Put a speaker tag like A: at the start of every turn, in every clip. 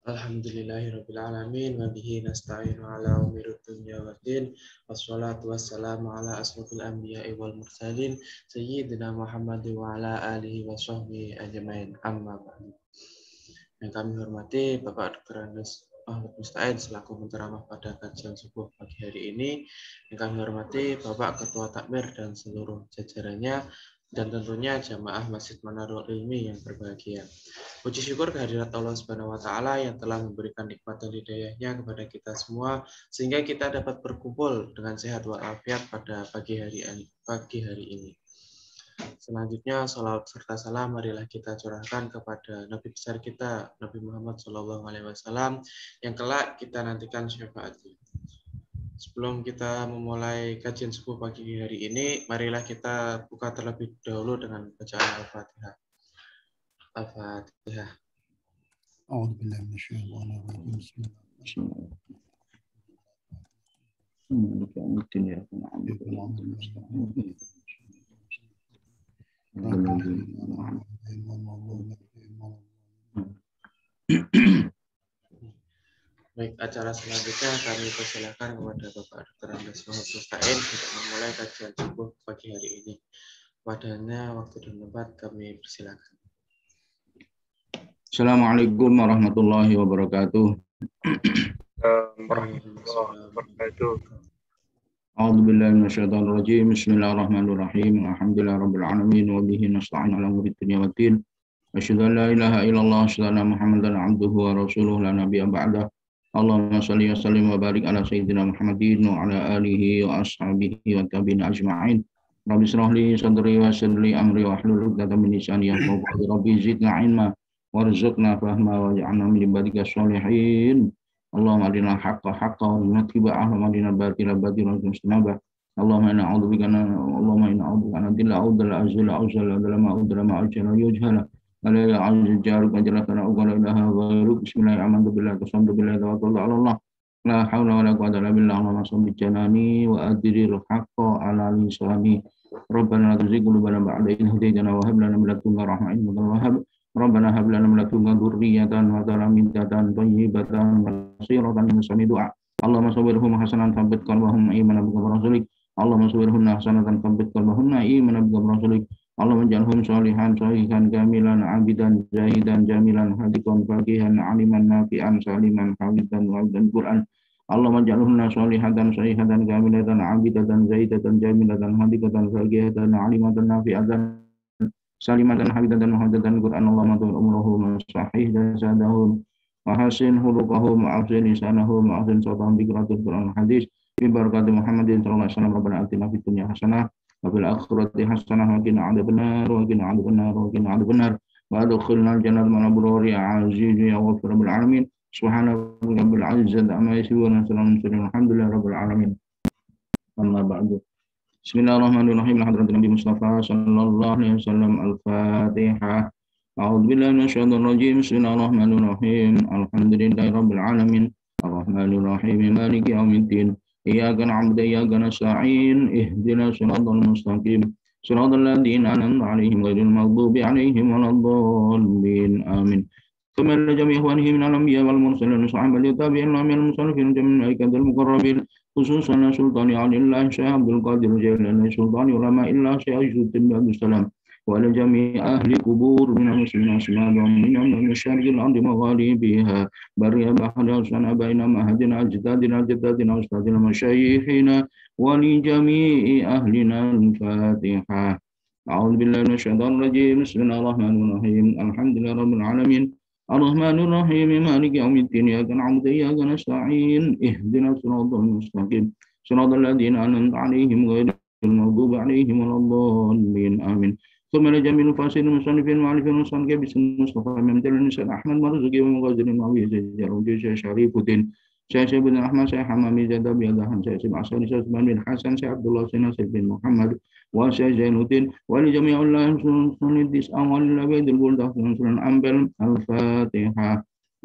A: Alhamdulillahirabbil alamin wa bihi nasta'inu ala umuri dunya waddin wassalatu wassalamu ala asrofil anbiya'i wal mursalin sayyidina Muhammad wa ala alihi wa sahbihi ajmain amma ba'du. Yang kami hormati Bapak Dr. Andes Ahmad Musta'id selaku penceramah pada kajian subuh pagi hari ini. Yang kami hormati Bapak Ketua Takmir dan seluruh jajarannya, dan tentunya jamaah Masjid Manarul Ilmi yang berbahagia. Puji syukur kehadirat Allah Subhanahu wa taala yang telah memberikan nikmat dan hidayahnya kepada kita semua sehingga kita dapat berkumpul dengan sehat walafiat pada pagi hari ini. Selanjutnya salawat serta salam marilah kita curahkan kepada Nabi besar kita Nabi Muhammad SAW yang kelak kita nantikan syafaatnya. Sebelum kita memulai kajian subuh pagi hari ini, marilah kita buka terlebih dahulu dengan bacaan Al-Fatihah. Al-Fatihah.
B: A'udzubillahi minasyaitonir rajim.
A: Baik, acara selanjutnya kami persilakan kepada Bapak Dr. Andes Ahmad Musta'id untuk memulai kajian subuh pagi hari ini. Padanya waktu dan tempat kami persilakan.
C: Assalamualaikum warahmatullahi wabarakatuh. A'udzubillahi minasyaitonir rajim. Bismillahirrahmanirrahim. Alhamdulillahirabbil alamin wa bihi nasta'in 'ala umuri dunya waddin. Asyhadu an la ilaha illallah wa asyhadu anna Muhammadan 'abduhu wa rasuluhu la nabiyya ba'dah. Allahumma shalli wa sallim wa barik ala sayyidina Muhammadin wa ala alihi wa ashabihi wa tabi'in ajma'in. Rabbi shrah li sadri wa yassir li amri wa hlul 'uqdatam min lisani yafqahu qawli. Rabbi zidna ilma warzuqna fahma waj'alna min ibadika sholihin. Allahumma arina haqqa haqqan wa ittiba'ahu wa arina batila batilan wa istinabah. Allahumma inna a'udzubika an adilla audala azula auzala dalama audala ma'ajala yujhala ala ya'azzu jaruk majalakana ugala ilaha ghairuk. Bismillahirrahmanirrahim. Alhamdulillah tawakkaltu ala Allah la hawla wa la quwwata illa billah. Allahumma shalli janani wa adril haqqa ala lisani. Rabbana la tuzigh qulubana ba'da idh hadaytana wa hab lana min ladunka rahmatan innaka wahhab. Rabbana hab lana min ladunka dzurriyyatan wa dhurriyyatan thayyibatan basiratan min sami du'a. Allahumma sawwirhum hasanan thabbit qalbahum imanan bi rasulik. Allahumma sawwirhum hasanatan thabbit qalbahum imanan bi rasulik. Allahumma ij'alhum sholihan kamilan abidan zahidan jamilan hadiqan faqihan aliman nafi'an saliman hamidan wa'dan Qur'an. Allahumma ij'alhum sholihatan kamilatan abidatan zahidatan jamilatan hadiqatan faqihatan alimatan nafi'atan salimatan habidatan muhaddatan Qur'an. Allahumma tawal umruhum sahih jasadahum wa hasin huluqahum wa afsin lisanahum wa afsin sawtahum bi qiraatil Qur'an hadis bi barakati Muhammadin sallallahu alaihi wasallam. Rabbana atina fid dunya hasanah wa fil akhirati hasanah wa qina adzabannar wa qina adzabannar wa adkhilna al-jannata ma'al abrar ya aziz ya ghafur rabbil alamin. Subhana rabbil izzati amma yasifun wa salamun alhamdulillahi rabbil alamin. Amma ba'du. Bismillahirrahmanirrahim. Hadratin Nabi Mustafa sallallahu alaihi wasallam. Al-Fatihah. A'udzu billahi minasyaitonir rajim. Bismillahirrahmanirrahim. Alhamdulillahi rabbil alamin. Arrahmanir rahim. Maliki yaumiddin. Iyyaka na'budu wa iyyaka nasta'in. Ihdinas siratal mustaqim. Siratal ladzina an'amta 'alaihim ghairil maghdubi 'alaihim waladdallin. Amin. ثم لجميع إخوانه من الأنبياء والمرسلين والصحابة والتابعين من المصنفين جميع الملائكة المقربين خصوصا سلطان علي الله شيخ عبد القادر الجيلاني سلطان علماء الله شيخ عبد السلام وعلى جميع أهل قبور من المسلمين أسماءهم من مشارق الأرض مغاربها بريا بحر سنة بين مهدنا أجدادنا أستاذنا مشايخنا ولجميع أهلنا الفاتحة. أعوذ بالله من الشيطان الرجيم. بسم الله الرحمن الرحيم. الحمد لله رب العالمين الرحمن الرحيم مالك يوم الدين إياك نعبد وإياك نستعين اهدنا الصراط المستقيم صراط الذين أنعمت عليهم غير المغضوب عليهم ولا الضالين آمين. ثم لجميع الفاسدين المصنفين المؤلفين المصنفين باسم مصطفى من دل النساء أحمد مرزوقي ومغازل معاوية زيد شريف الدين شيخ بن أحمد شيخ حمامي زيد أبي أدهم شيخ عساني شيخ بن حسن شيخ عبد الله سيد بن محمد وشيخ زين الدين ولجميع الله المسلمين التسعة وللعبيد البلدة المسلمين أنبل. الفاتحة.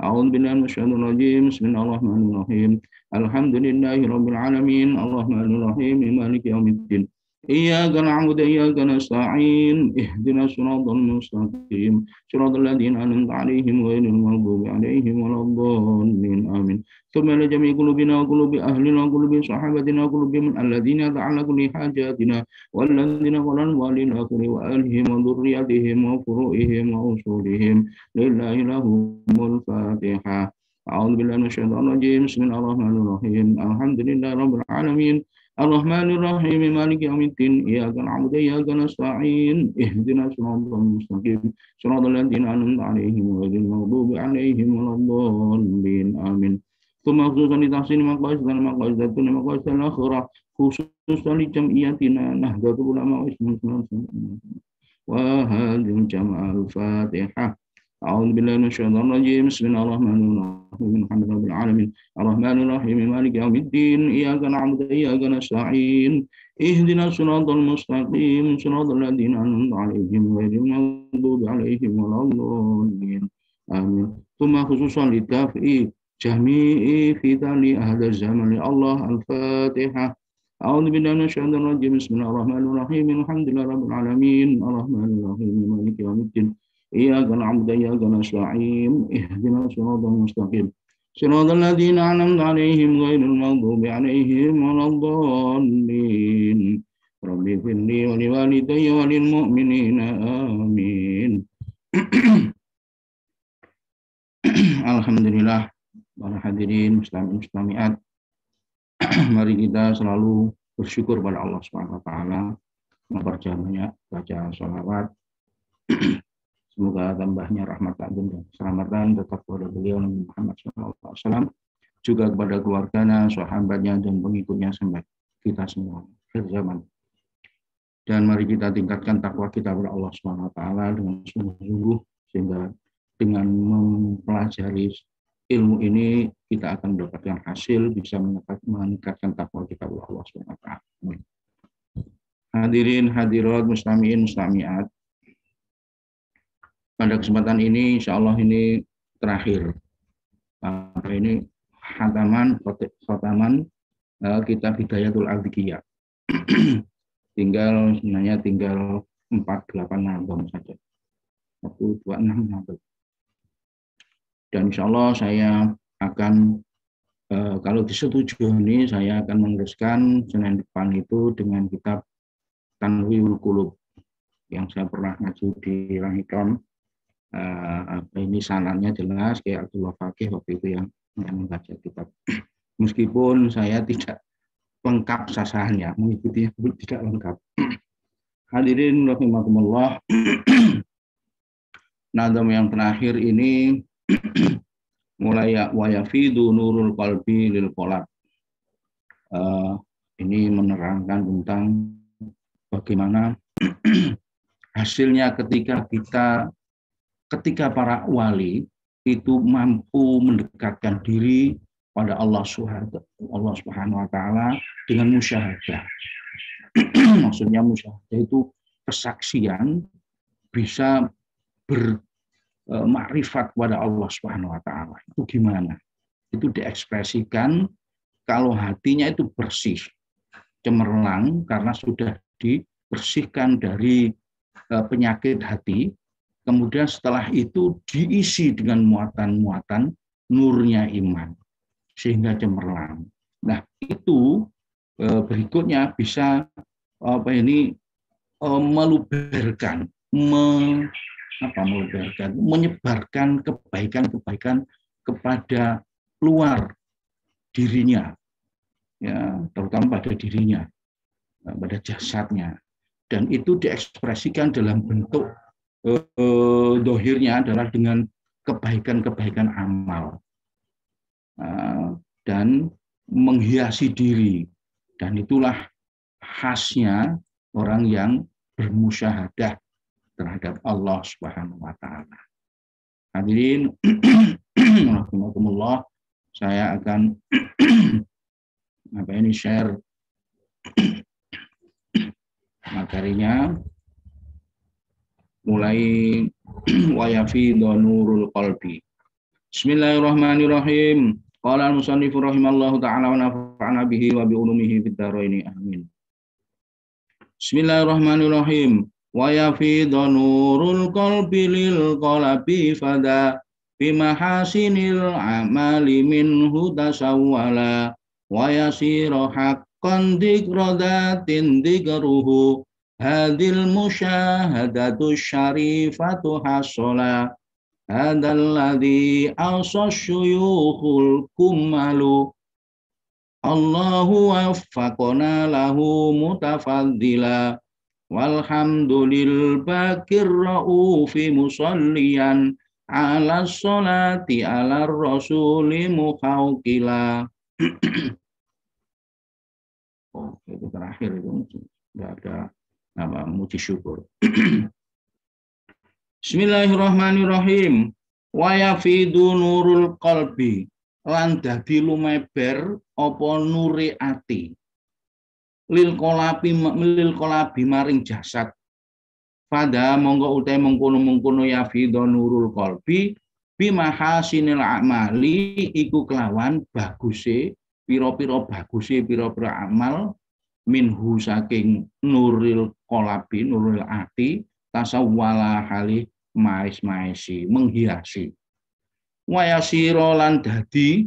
C: أعوذ بالله من الشيطان الرجيم. بسم الله الرحمن الرحيم. الحمد لله رب العالمين الرحمن الرحيم مالك يوم الدين إياك نعبد وإياك نستعين اهدنا الصراط المستقيم صراط الذين أنعمت عليهم غير المغضوب عليهم ولا الضالين آمين ثم إلى جميع قلوبنا وقلوب أهلنا وقلوب صحابتنا وقلوب من الذين يتعلقوا بحاجاتنا والذين ظلموا للآخر وآلهم وذريتهم وفروعهم وأصولهم لله لهم الفاتحة أعوذ بالله من الشيطان الرجيم بسم الله الرحمن الرحيم الحمد لله رب العالمين الرحمن الرحيم مالك يوم الدين إياك نعبد وإياك نستعين اهدنا الصراط المستقيم صراط الذين أنعمت عليهم غير المغضوب عليهم ولا الضالين آمين ثم خصوصا لتحسين مقاصد المقاصدة مقاصد الآخرة خصوصا لجمعيتنا نهضة العلماء وهذه الجمع الفاتحة أعوذ بالله من الشيطان الرجيم بسم الله الرحمن الرحيم الحمد لله رب العالمين الرحمن الرحيم مالك يوم الدين إياك نعبد وإياك نستعين اهدنا الصراط المستقيم صراط الذين أنعمت عليهم غير المغضوب عليهم ولا الضالين آمين ثم خصوصا لدفع جميع فتن هذا الزمن الله الفاتحة أعوذ بالله من الشيطان الرجيم بسم الله الرحمن الرحيم الحمد لله رب العالمين الرحمن الرحيم مالك يوم الدين إياك نعبد وإياك نستعين اهدنا الصراط المستقيم صراط الذين أنعمت عليهم غير المغضوب عليهم ولا الضالين رب اغفر لي ولوالدي وللمؤمنين آمين. Alhamdulillah para hadirin muslimin muslimat, mari kita selalu bersyukur pada Allah Subhanahu wa taala, memperbanyak baca sholawat. Semoga tambahnya rahmat dan keselamatan tetap kepada beliau Nabi Muhammad SAW, juga kepada keluarganya, sahabatnya, dan pengikutnya sampai kita semua akhir zaman. Dan mari kita tingkatkan takwa kita kepada Allah Subhanahu wa taala dengan sungguh-sungguh, sehingga dengan mempelajari ilmu ini kita akan mendapatkan hasil, bisa meningkatkan takwa kita kepada Allah Subhanahu wa taala. Hadirin hadirat muslimin muslimat, pada kesempatan ini, insya Allah ini terakhir. Ini khataman kitab Hidayatul Adhikiyah. tinggal 48 nabam saja. 26 nabam. Dan insya Allah saya akan, kalau disetujui, saya akan meneruskan Senin depan itu dengan kitab Tanwirul Qulub yang saya pernah ngaji di Rangikon. Ini sanadnya jelas kayak Abdullah Fakih waktu itu yang membaca kitab. Meskipun saya tidak lengkap sasarannya, mengikuti tidak lengkap. Hadirin rahimakumullah. Nadam yang terakhir ini mulai wayafidu nurul qalbi lil qalab. Ini menerangkan tentang bagaimana hasilnya ketika para wali itu mampu mendekatkan diri pada Allah Subhanahu wa taala dengan musyahadah. Maksudnya musyahadah itu kesaksian bisa bermakrifat kepada Allah Subhanahu wa taala. Itu gimana? Itu diekspresikan kalau hatinya itu bersih, cemerlang karena sudah dibersihkan dari penyakit hati. Kemudian setelah itu diisi dengan muatan-muatan nurnya iman, sehingga cemerlang. Nah itu berikutnya bisa meluberkan, menyebarkan kebaikan-kebaikan kepada luar dirinya, ya, terutama pada dirinya, pada jasadnya. Dan itu diekspresikan dalam bentuk dohirnya adalah dengan kebaikan-kebaikan amal dan menghiasi diri, dan itulah khasnya orang yang bermusyahadah terhadap Allah Subhanahu wa taala. Hadirin rahimakumullah, saya akan share materinya. Mulai wayafi nurul qalbi. Bismillahirrahmanirrahim. Qala al-musannifu rahimallahu ta'ala wa nafa'ana bihi wa bi ulumihi fid dharain. Amin. Bismillahirrahmanirrahim. Wa yafidhu nurul qalbi lil qalabi fada bimahasinil amali minhu tasawwala wa yasiru haqqan dzikradatin dzikruhu hadil musyahadatu syarifatu hasola hadalladzi awsas syuyukhul kummalu Allahu waffaqona lahu mutafaddila walhamdulil bakir raufi musalliyan ala sholati ala rasuli mukhawqila. Oh, itu terakhir itu sudah ada apa muji syukur. Bismillahirrahmanirrahim. Wa yafidu nurul qalbi lan dadi lumeber apa nuri ati lil qolabi maring jasad pada monggo utai mengkono yafidu nurul qalbi bimahasinil amali iku kelawan baguse pira-pira amal minhu saking nuril qolabi nuril ati tasawwala hali mais-maisi menghiasi wayasiro lan dadi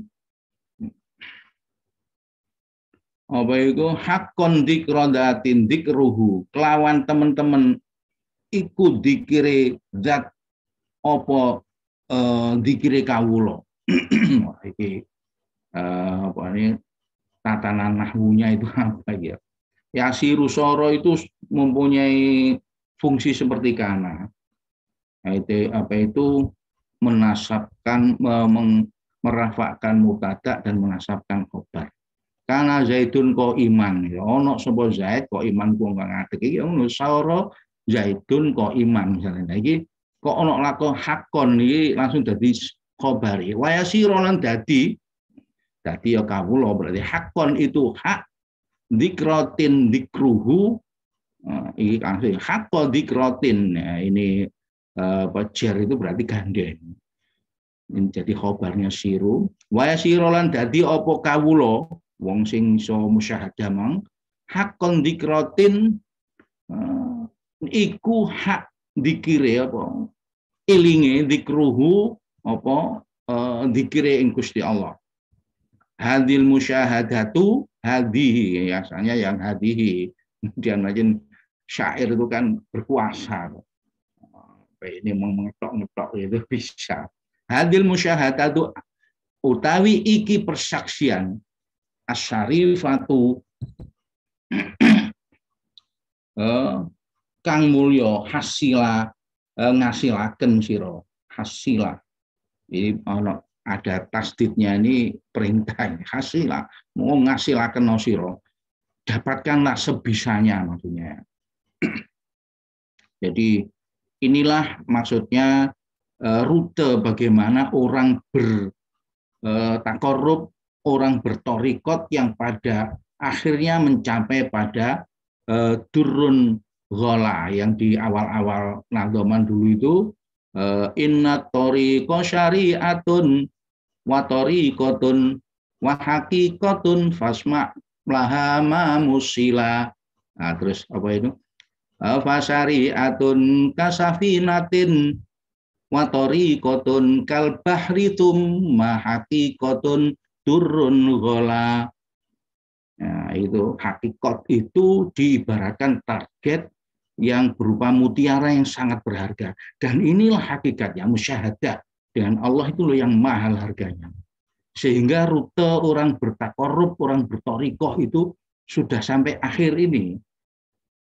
C: apa itu hakon dikradatin dikruhu kelawan teman-teman iku dikire zat apa dikire kawula. Iki apa ini tatanan nahwunya itu apa ya? Yasiru soro itu mempunyai fungsi seperti kana. Itu apa itu menasabkan merafakkan mubtada dan menasabkan khobar. Karena zaidun ko iman ya ono sapa zaid ko iman ku ngadeg iki ono saura zaidun ko iman misalnya. Iki kok ono lako hakon iki langsung dadi khobar. Wa yasira lan dadi ya kawula berarti hakon itu hak dikrotin dikruhu iki langsung hakko dikrotin ya, ini jer itu berarti gandeng. Ini jadi khobarnya siru. Wa yasirolan dadi apa kawula wong sing iso musyahadah mang hakon dikrotin iku hak dikire apa ilinge dikruhu apa dikire ing Gusti Allah. Hadil musyahadatu hadihi biasanya yang hadihi. Kemudian aja syair itu kan berkuasa. Ini mengetok-ngetok itu bisa. Hadil musyahadatu utawi iki persaksian asyarifatu kang mulya hasila ngasilaken sira hasila. Ini ada tasdidnya ini perintah hasila mau ngasilaken sira. Dapatkanlah sebisanya maksudnya. Jadi inilah maksudnya rute bagaimana orang bertakorup, orang bertorikot yang pada akhirnya mencapai pada durun ghola yang di awal-awal nadhaman dulu itu inna tariqa syari'atun wa tariqatun wa haqiqatun fasma' laha ma musila. Nah, terus apa itu? Fasari'atun kasafinatin wa tariqatun kal bahri tumma haqiqatun turun ghola. Nah, itu hakikat itu diibaratkan target yang berupa mutiara yang sangat berharga. Dan inilah hakikatnya musyahadah dengan Allah itu loh yang mahal harganya. Sehingga rute orang bertakorup, orang bertorikoh itu sudah sampai akhir ini.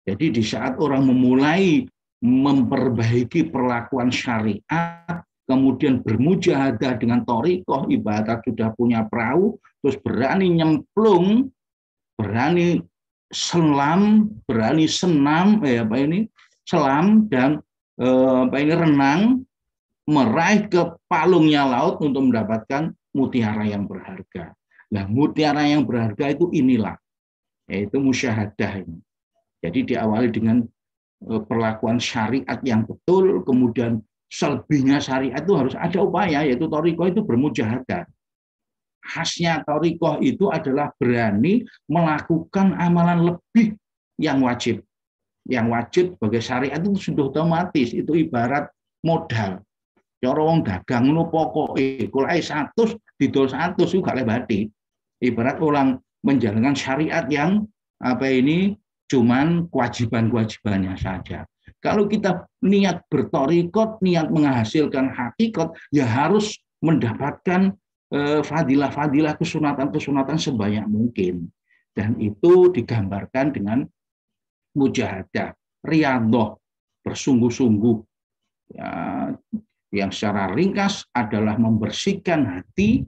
C: Jadi di saat orang memulai memperbaiki perlakuan syariat, kemudian bermujahadah dengan torikoh, ibadat sudah punya perahu, terus berani nyemplung, berani selam, berani senam, selam dan renang, meraih ke palungnya laut untuk mendapatkan mutiara yang berharga. Nah, mutiara yang berharga itu inilah, yaitu musyahadah ini. Jadi diawali dengan perlakuan syariat yang betul, kemudian selebihnya syariat itu harus ada upaya, yaitu thariqah itu bermujahadah. Khasnya thariqah itu adalah berani melakukan amalan lebih yang wajib. yang wajib sebagai syariat itu sudah otomatis, itu ibarat modal. Cara wong dagang ngono pokoke, kulai 100 didol 100 itu gak lebati. Ibarat orang menjalankan syariat yang cuman kewajiban-kewajibannya saja. Kalau kita niat bertorikot, niat menghasilkan hakikat, ya harus mendapatkan fadilah-fadilah kesunatan-kesunatan sebanyak mungkin. Dan itu digambarkan dengan mujahadah, riyadhah, bersungguh-sungguh. Ya, yang secara ringkas adalah membersihkan hati.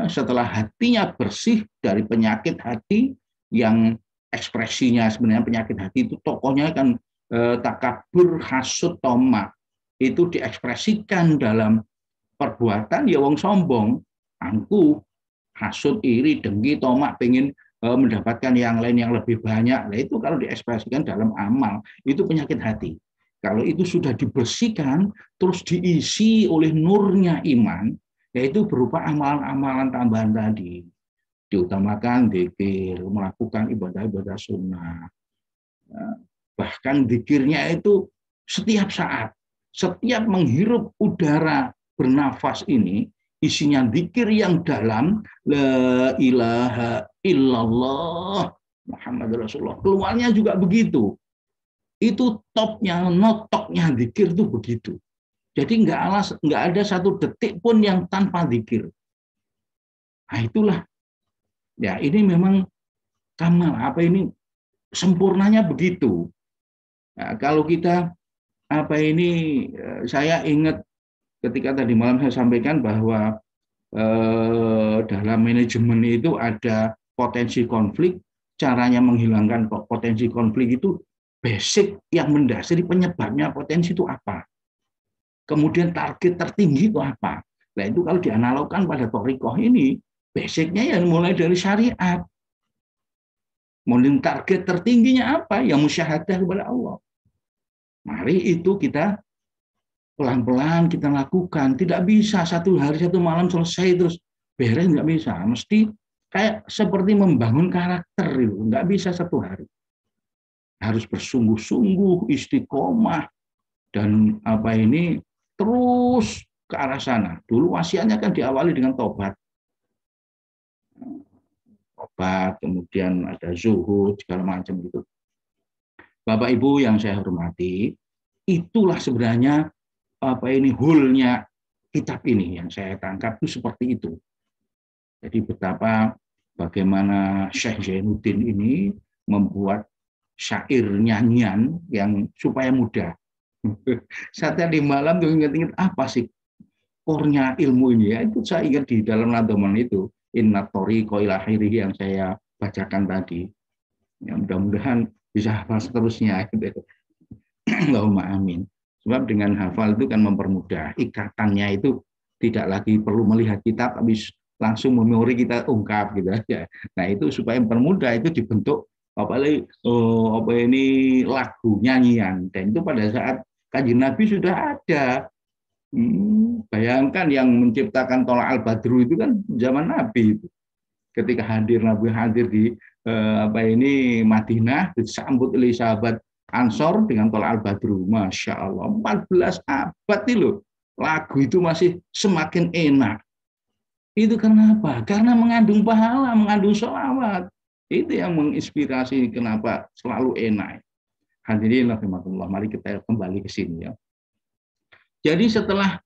C: Setelah hatinya bersih dari penyakit hati yang ekspresinya sebenarnya penyakit hati itu tokohnya kan takabur, hasud, toma, itu diekspresikan dalam perbuatan ya wong sombong, angkuh, hasud, iri, dengki, tomak, pengen mendapatkan yang lain yang lebih banyak. Nah itu kalau diekspresikan dalam amal itu penyakit hati. Kalau itu sudah dibersihkan, terus diisi oleh nurnya iman, yaitu berupa amalan-amalan tambahan tadi. Diutamakan dzikir, melakukan ibadah-ibadah sunnah. Bahkan dzikirnya itu setiap saat, setiap menghirup udara bernafas ini, isinya dzikir yang dalam, la ilaha illallah Muhammad Rasulullah. Keluarnya juga begitu. Itu topnya, notoknya dzikir itu begitu. Jadi nggak ada satu detik pun yang tanpa dzikir. Nah itulah, ya ini memang kamal, sempurnanya begitu. Nah, kalau kita saya ingat ketika tadi malam saya sampaikan bahwa dalam manajemen itu ada potensi konflik. Caranya menghilangkan potensi konflik itu basic yang mendasari penyebabnya potensi itu apa. Kemudian target tertinggi itu apa. Nah itu kalau dianalogkan pada thariqah ini, basicnya yang mulai dari syariat. Kemudian target tertingginya apa? Yang musyahadah kepada Allah. Mari itu kita pelan-pelan kita lakukan. Tidak bisa satu hari satu malam selesai terus beres, nggak bisa. Mesti kayak seperti membangun karakter itu, nggak bisa satu hari. Harus bersungguh-sungguh, istiqomah, dan terus ke arah sana. Dulu wasiatnya kan diawali dengan tobat. Tobat, kemudian ada zuhud, segala macam gitu. Bapak Ibu yang saya hormati, itulah sebenarnya hulnya kitab ini yang saya tangkap itu seperti itu. Jadi bagaimana Syekh Zainuddin ini membuat syair nyanyian yang supaya mudah. Saat tadi malam tuh ingat-ingat apa sih core-nya ilmu ini ya, itu saya ingat di dalam nadoman itu inna thariqa ila khairihi yang saya bacakan tadi. Ya, mudah-mudahan bisa hafal seterusnya gitu. Allahumma amin. Sebab dengan hafal itu kan mempermudah, ikatannya itu tidak lagi perlu melihat kitab tapi langsung memori kita ungkap gitu aja. Nah itu supaya mempermudah itu dibentuk lagu nyanyian, dan itu pada saat Kanjeng Nabi sudah ada. Bayangkan yang menciptakan Tolak al-Badru itu kan zaman Nabi itu. Ketika Nabi hadir di Madinah, disambut oleh sahabat Ansor dengan Tolak al-Badru. Masya Allah, 14 abad itu lagu itu masih semakin enak. Itu karena apa? Karena mengandung pahala, mengandung sholawat. Itu yang menginspirasi kenapa selalu enak. Hadirin rahimakumullah, mari kita kembali ke sini ya. Jadi setelah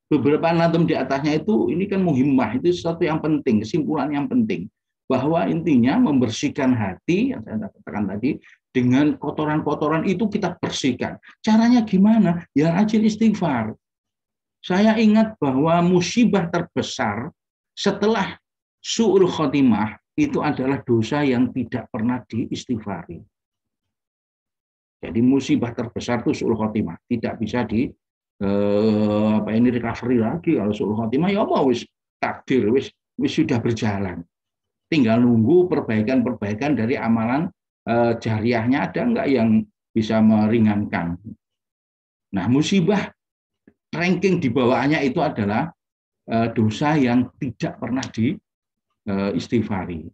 C: beberapa nadam di atasnya itu, ini kan muhimmah, itu sesuatu yang penting, kesimpulan yang penting. Bahwa intinya membersihkan hati, yang saya katakan tadi, dengan kotoran-kotoran itu kita bersihkan. Caranya gimana? Ya rajin istighfar. Saya ingat bahwa musibah terbesar setelah su'ul khotimah itu adalah dosa yang tidak pernah diistighfari. Jadi musibah terbesar itu su'ul khotimah, tidak bisa recovery lagi. Kalau su'ul khotimah ya apa wis takdir, wis sudah berjalan. Tinggal nunggu perbaikan-perbaikan dari amalan jariahnya ada enggak yang bisa meringankan. Nah, musibah ranking di bawahnya itu adalah dosa yang tidak pernah diistighfari.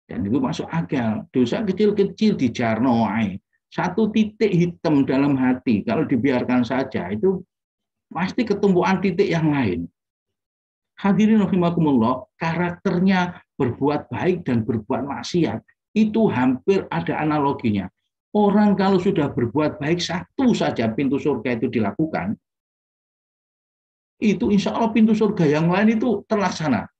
C: Dan itu masuk akal. Dosa kecil-kecil dijarno wae. satu titik hitam dalam hati, kalau dibiarkan saja, itu pasti ketumpuan titik yang lain. Hadirin rahimakumullah, karakternya berbuat baik dan berbuat maksiat, itu hampir ada analoginya. Orang kalau sudah berbuat baik, satu saja pintu surga itu dilakukan, itu insya Allah pintu surga yang lain itu terlaksana.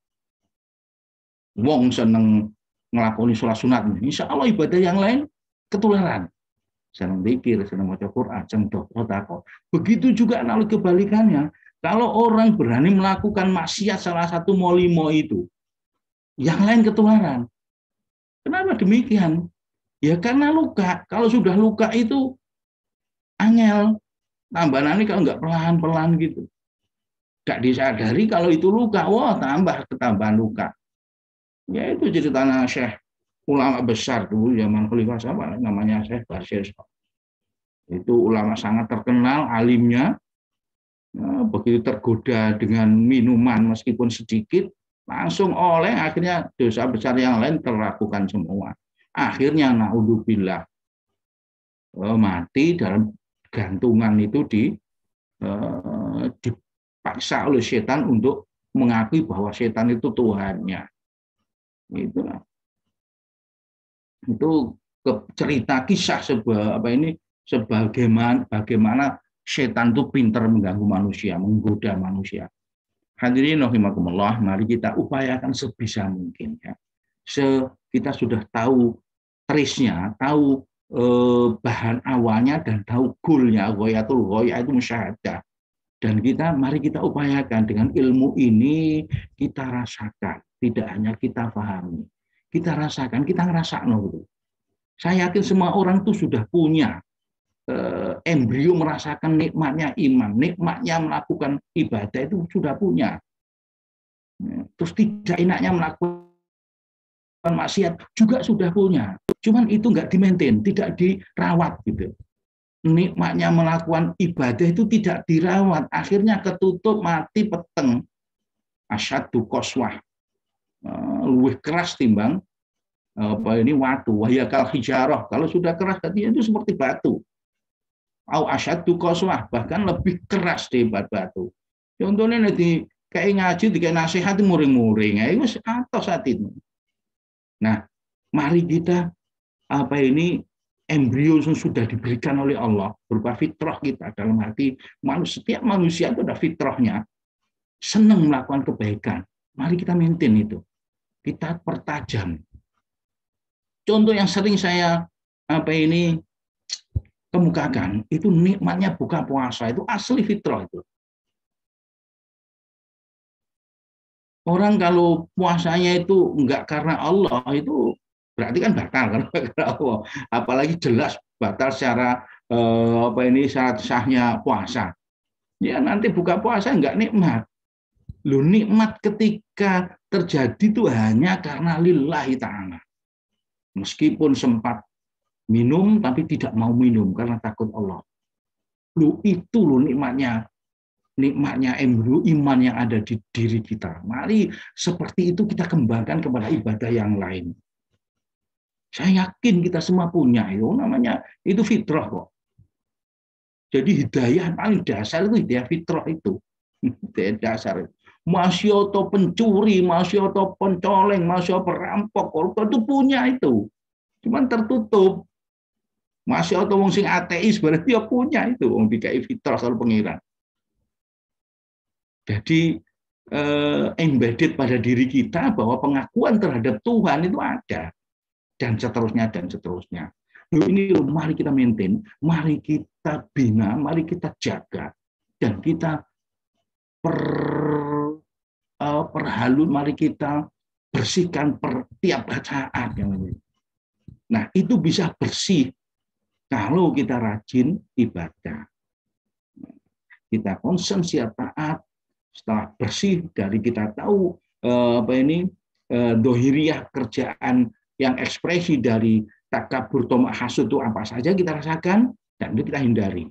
C: Wong seneng ngelakoni sholat sunat, insya Allah ibadah yang lain ketularan. Seneng zikir, seneng baca Quran, seneng sedekah. Begitu juga analogi kebalikannya. Kalau orang berani melakukan maksiat salah satu molimo itu, yang lain ketularan. Kenapa demikian? Ya karena luka. Kalau sudah luka itu angel. Tambahannya kalau nggak pelan-pelan gitu. Nggak disadari kalau itu luka. Wah, tambah ketambahan luka. Ya itu ceritanya Syekh ulama besar dulu zaman Khalifah siapa namanya Syekh Basir. Itu ulama sangat terkenal, alimnya. Nah, begitu tergoda dengan minuman meskipun sedikit, langsung oleh, akhirnya dosa besar yang lain terlakukan semua. Akhirnya naudzubillah mati dalam gantungan itu dipaksa oleh setan untuk mengakui bahwa setan itu Tuhannya. Itulah. Itu cerita kisah bagaimana setan itu pintar mengganggu manusia, menggoda manusia. Hadirin rahimakumullah, mari kita upayakan sebisa mungkin ya. Kita sudah tahu trace-nya, tahu bahan awalnya dan tahu goal-nya, ghayatul ghaya itu musyahadah. Dan mari kita upayakan dengan ilmu ini kita rasakan, tidak hanya kita pahami. Kita rasakan, kita ngerasakan gitu. Saya yakin semua orang itu sudah punya embrio merasakan nikmatnya iman, nikmatnya melakukan ibadah itu sudah punya. Terus tidak enaknya melakukan maksiat juga sudah punya. Cuman itu nggak di-maintain, tidak dirawat gitu. Nikmatnya melakukan ibadah itu tidak dirawat, akhirnya ketutup, mati, peteng. Asyaddu qaswah. Lebih keras timbang watu, wahyakal hijarah. Kalau sudah keras tadinya itu seperti batu. Au asyaddu qaswah, bahkan lebih keras daripada batu. Contohnya nanti kayak ngaji, kayak nasihat muring-muring, itu atos saat itu. Nah, mari kita embrio yang sudah diberikan oleh Allah berupa fitrah kita dalam hati setiap manusia itu ada fitrahnya, senang melakukan kebaikan. Mari kita maintain itu, kita pertajam. Contoh yang sering saya kemukakan itu nikmatnya buka puasa, itu asli fitrah itu. Orang kalau puasanya itu enggak karena Allah, itu berarti kan batal karena Allah. Apalagi jelas batal secara syarat sahnya puasa. Ya nanti buka puasa enggak nikmat. Loh, nikmat ketika terjadi itu hanya karena lillahi ta'ala. Meskipun sempat minum tapi tidak mau minum karena takut Allah. Loh, itu loh nikmatnya embrio iman yang ada di diri kita. Mari seperti itu kita kembangkan kepada ibadah yang lain. Saya yakin kita semua punya itu, namanya itu fitrah kok. Jadi hidayah paling dasar itu hidayah fitrah itu. Hidayah dasar itu. Masyoto pencuri, masyoto pencoleng, masyoto perampok, koruptor itu punya itu. Cuman tertutup. Masyoto wong sing ateis berarti dia punya itu, wong dikai fitrah kalau pengiran. Jadi embedded pada diri kita bahwa pengakuan terhadap Tuhan itu ada, dan seterusnya dan seterusnya. Ini mari kita maintain, mari kita bina, mari kita jaga, dan kita perhalus, mari kita bersihkan tiap saat. Nah, itu bisa bersih kalau kita rajin ibadah. Kita konsen siap taat. Setelah bersih dari kita tahu dohiriyah kerjaan yang ekspresi dari takabur tomak hasud itu apa saja kita rasakan dan itu kita hindari.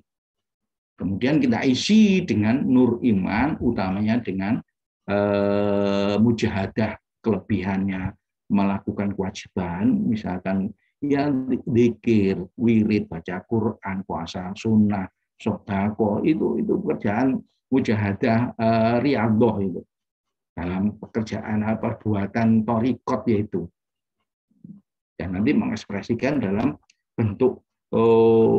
C: Kemudian kita isi dengan nur iman, utamanya dengan mujahadah kelebihannya, melakukan kewajiban, misalkan yang zikir, wirid, baca Quran, puasa sunnah, sedekah, itu pekerjaan mujahadah riyadhah itu. Dalam pekerjaan perbuatan thariqat yaitu. Dan nanti mengekspresikan dalam bentuk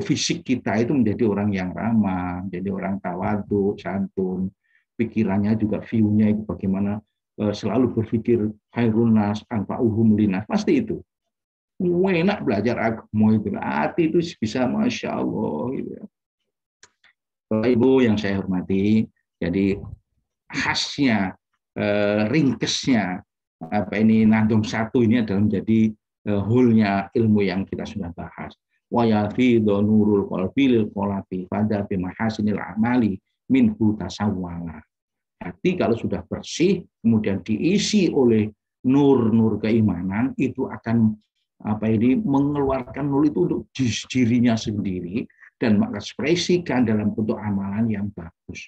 C: fisik kita itu menjadi orang yang ramah, menjadi orang tawadhu, santun, pikirannya juga view-nya itu bagaimana selalu berpikir khairun nas anfa'uhum linas, pasti itu. Enak belajar agama itu, hati itu bisa masya Allah. Gitu. Bapak Ibu yang saya hormati, jadi khasnya, ringkesnya apa ini Nadom 1 ini adalah menjadi hulnya ilmu yang kita sudah bahas. Wa yafidu nurul qalbi lil qalabi pada bi mahasinil amali minhu tasawwala. Hati kalau sudah bersih kemudian diisi oleh nur keimanan, itu akan mengeluarkan nur itu untuk dirinya sendiri dan mengekspresikan dalam bentuk amalan yang bagus,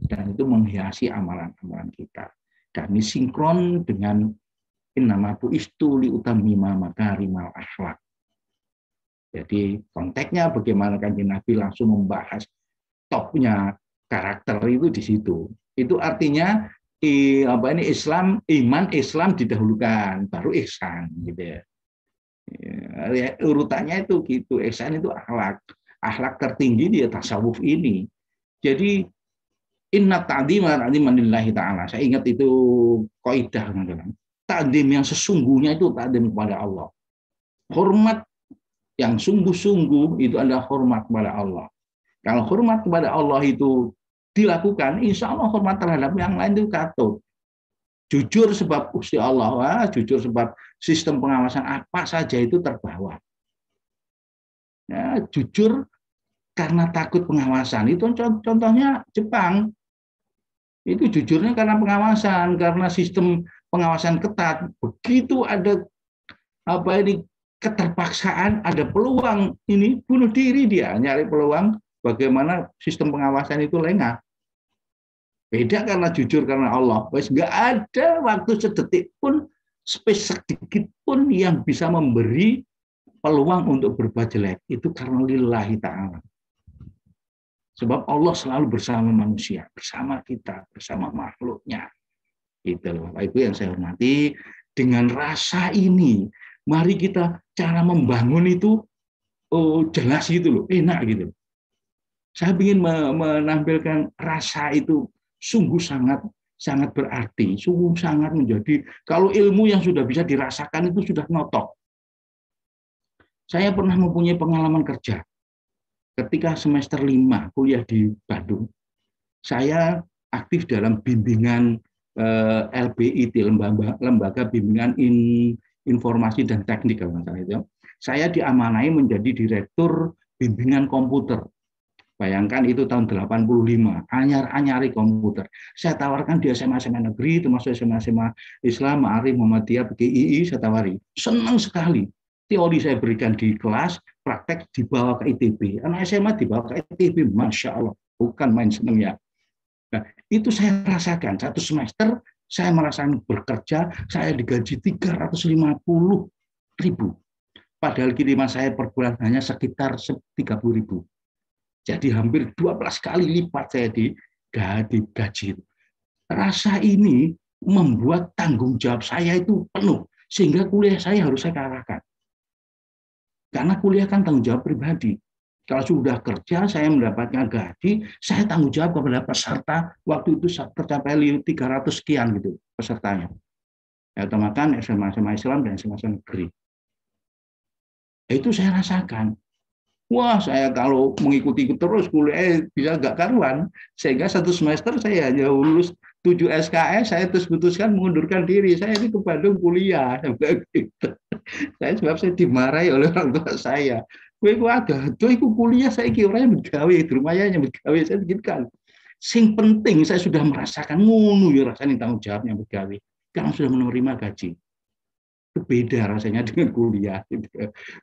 C: dan itu menghiasi amalan-amalan kita. Dan ini sinkron dengan innamatu istuli utamima makarimal akhlak. Jadi konteksnya bagaimana Kanjeng Nabi langsung membahas topnya karakter itu di situ. Itu artinya Islam, iman Islam didahulukan, baru ihsan gitu ya. Urutannya itu gitu. Ihsan itu akhlak. Akhlak tertinggi dia tasawuf ini. Jadi inna ta'dhima lillahi ta'ala. Saya ingat itu kaidah teman-teman. Ta'dhim yang sesungguhnya itu ta'dhim kepada Allah. Hormat yang sungguh-sungguh itu adalah hormat kepada Allah. Kalau hormat kepada Allah itu dilakukan, insya Allah hormat terhadap yang lain itu katut. Jujur sebab Gusti Allah, jujur sebab sistem pengawasan apa saja itu terbawa. Ya, jujur karena takut pengawasan. Itu contohnya Jepang. Itu jujurnya karena pengawasan, karena sistem pengawasan ketat. Begitu ada keterpaksaan, ada peluang ini bunuh diri dia, nyari peluang bagaimana sistem pengawasan itu lengah. Beda karena jujur karena Allah. Nggak ada waktu sedetik pun, space sedikit pun yang bisa memberi peluang untuk berbuat jelek. Itu karena lillahi ta'ala. Sebab Allah selalu bersama manusia, bersama kita, bersama makhluknya. Itu loh, Bapak Ibu yang saya hormati. Dengan rasa ini, mari kita cara membangun itu jelas gitu loh, enak gitu. Saya ingin menampilkan rasa itu sungguh sangat berarti, sungguh sangat menjadi, kalau ilmu yang sudah bisa dirasakan itu sudah notok. Saya pernah mempunyai pengalaman kerja. Ketika semester 5 kuliah di Bandung, saya aktif dalam bimbingan LBIT, Lembaga Bimbingan Informasi dan Teknik kalau nggak salah itu. Saya diamanai menjadi direktur bimbingan komputer. Bayangkan itu tahun 85, anyar-anyari komputer. Saya tawarkan di SMA-SMA negeri, termasuk SMA-SMA Islam, Ma'arif, Muhammadiyah, PGII, saya tawari. Senang sekali. Teori saya berikan di kelas, praktek dibawa ke ITB. Anak SMA dibawa ke ITB, Masya Allah. Bukan main senang ya. Nah, itu saya rasakan. Satu semester saya merasakan bekerja, saya digaji 350.000. Padahal kiriman saya per bulan hanya sekitar 30.000. Jadi hampir 12 kali lipat saya digaji. Rasa ini membuat tanggung jawab saya itu penuh. Sehingga kuliah saya harus saya kerahkan. Karena kuliah kan tanggung jawab pribadi. Kalau sudah kerja, saya mendapatkan gaji, saya tanggung jawab kepada peserta. Waktu itu tercapai 300 sekian gitu pesertanya. Ya, utamakan SMA-SMA Islam dan SMA negeri. Itu saya rasakan. Wah, saya kalau mengikuti terus kuliah bisa nggak karuan. Sehingga satu semester saya hanya lulus 7 SKS, saya terus putuskan mengundurkan diri. Saya ini ke Bandung kuliah. Sebab saya dimarahi oleh orang tua saya. Gue ada, tuh ikut kuliah saya kira bergawe, lumayan bergawe saya pikirkan. Sing penting saya sudah merasakan ngono ya rasanya tanggung jawabnya bergawe. Karena sudah menerima gaji. Beda rasanya dengan kuliah.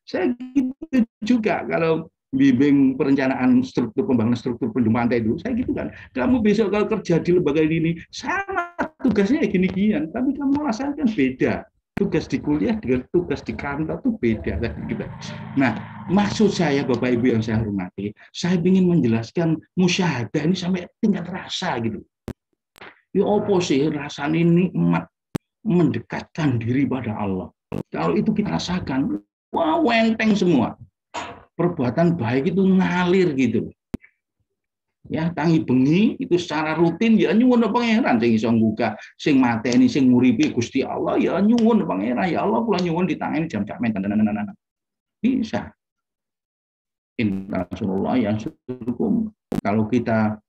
C: Saya gitu juga kalau bimbing perencanaan struktur pembangunan struktur penduduk pantai itu, saya gitu kan. Kamu besok kalau kerja di lembaga ini sama tugasnya gini-ginian, tapi kamu rasakan beda. Tugas di kuliah dengan tugas di kantor itu beda. Nah, maksud saya Bapak Ibu yang saya hormati, saya ingin menjelaskan musyahadah ini sampai tingkat rasa gitu. Ya apa sih rasanya nikmat mendekatkan diri pada Allah. Kalau itu kita rasakan, wah enteng semua. Perbuatan baik itu ngalir gitu. Ya, tangi bengi itu secara rutin ya nyuwun pangeran sing iso ngbuka, sing mateni, sing nguripi Gusti Allah ya nyuwun pangeran, ya Allah kula nyuwun ditangani jam-jam bisa. Inna Rasulullah yang syukur. Kalau kita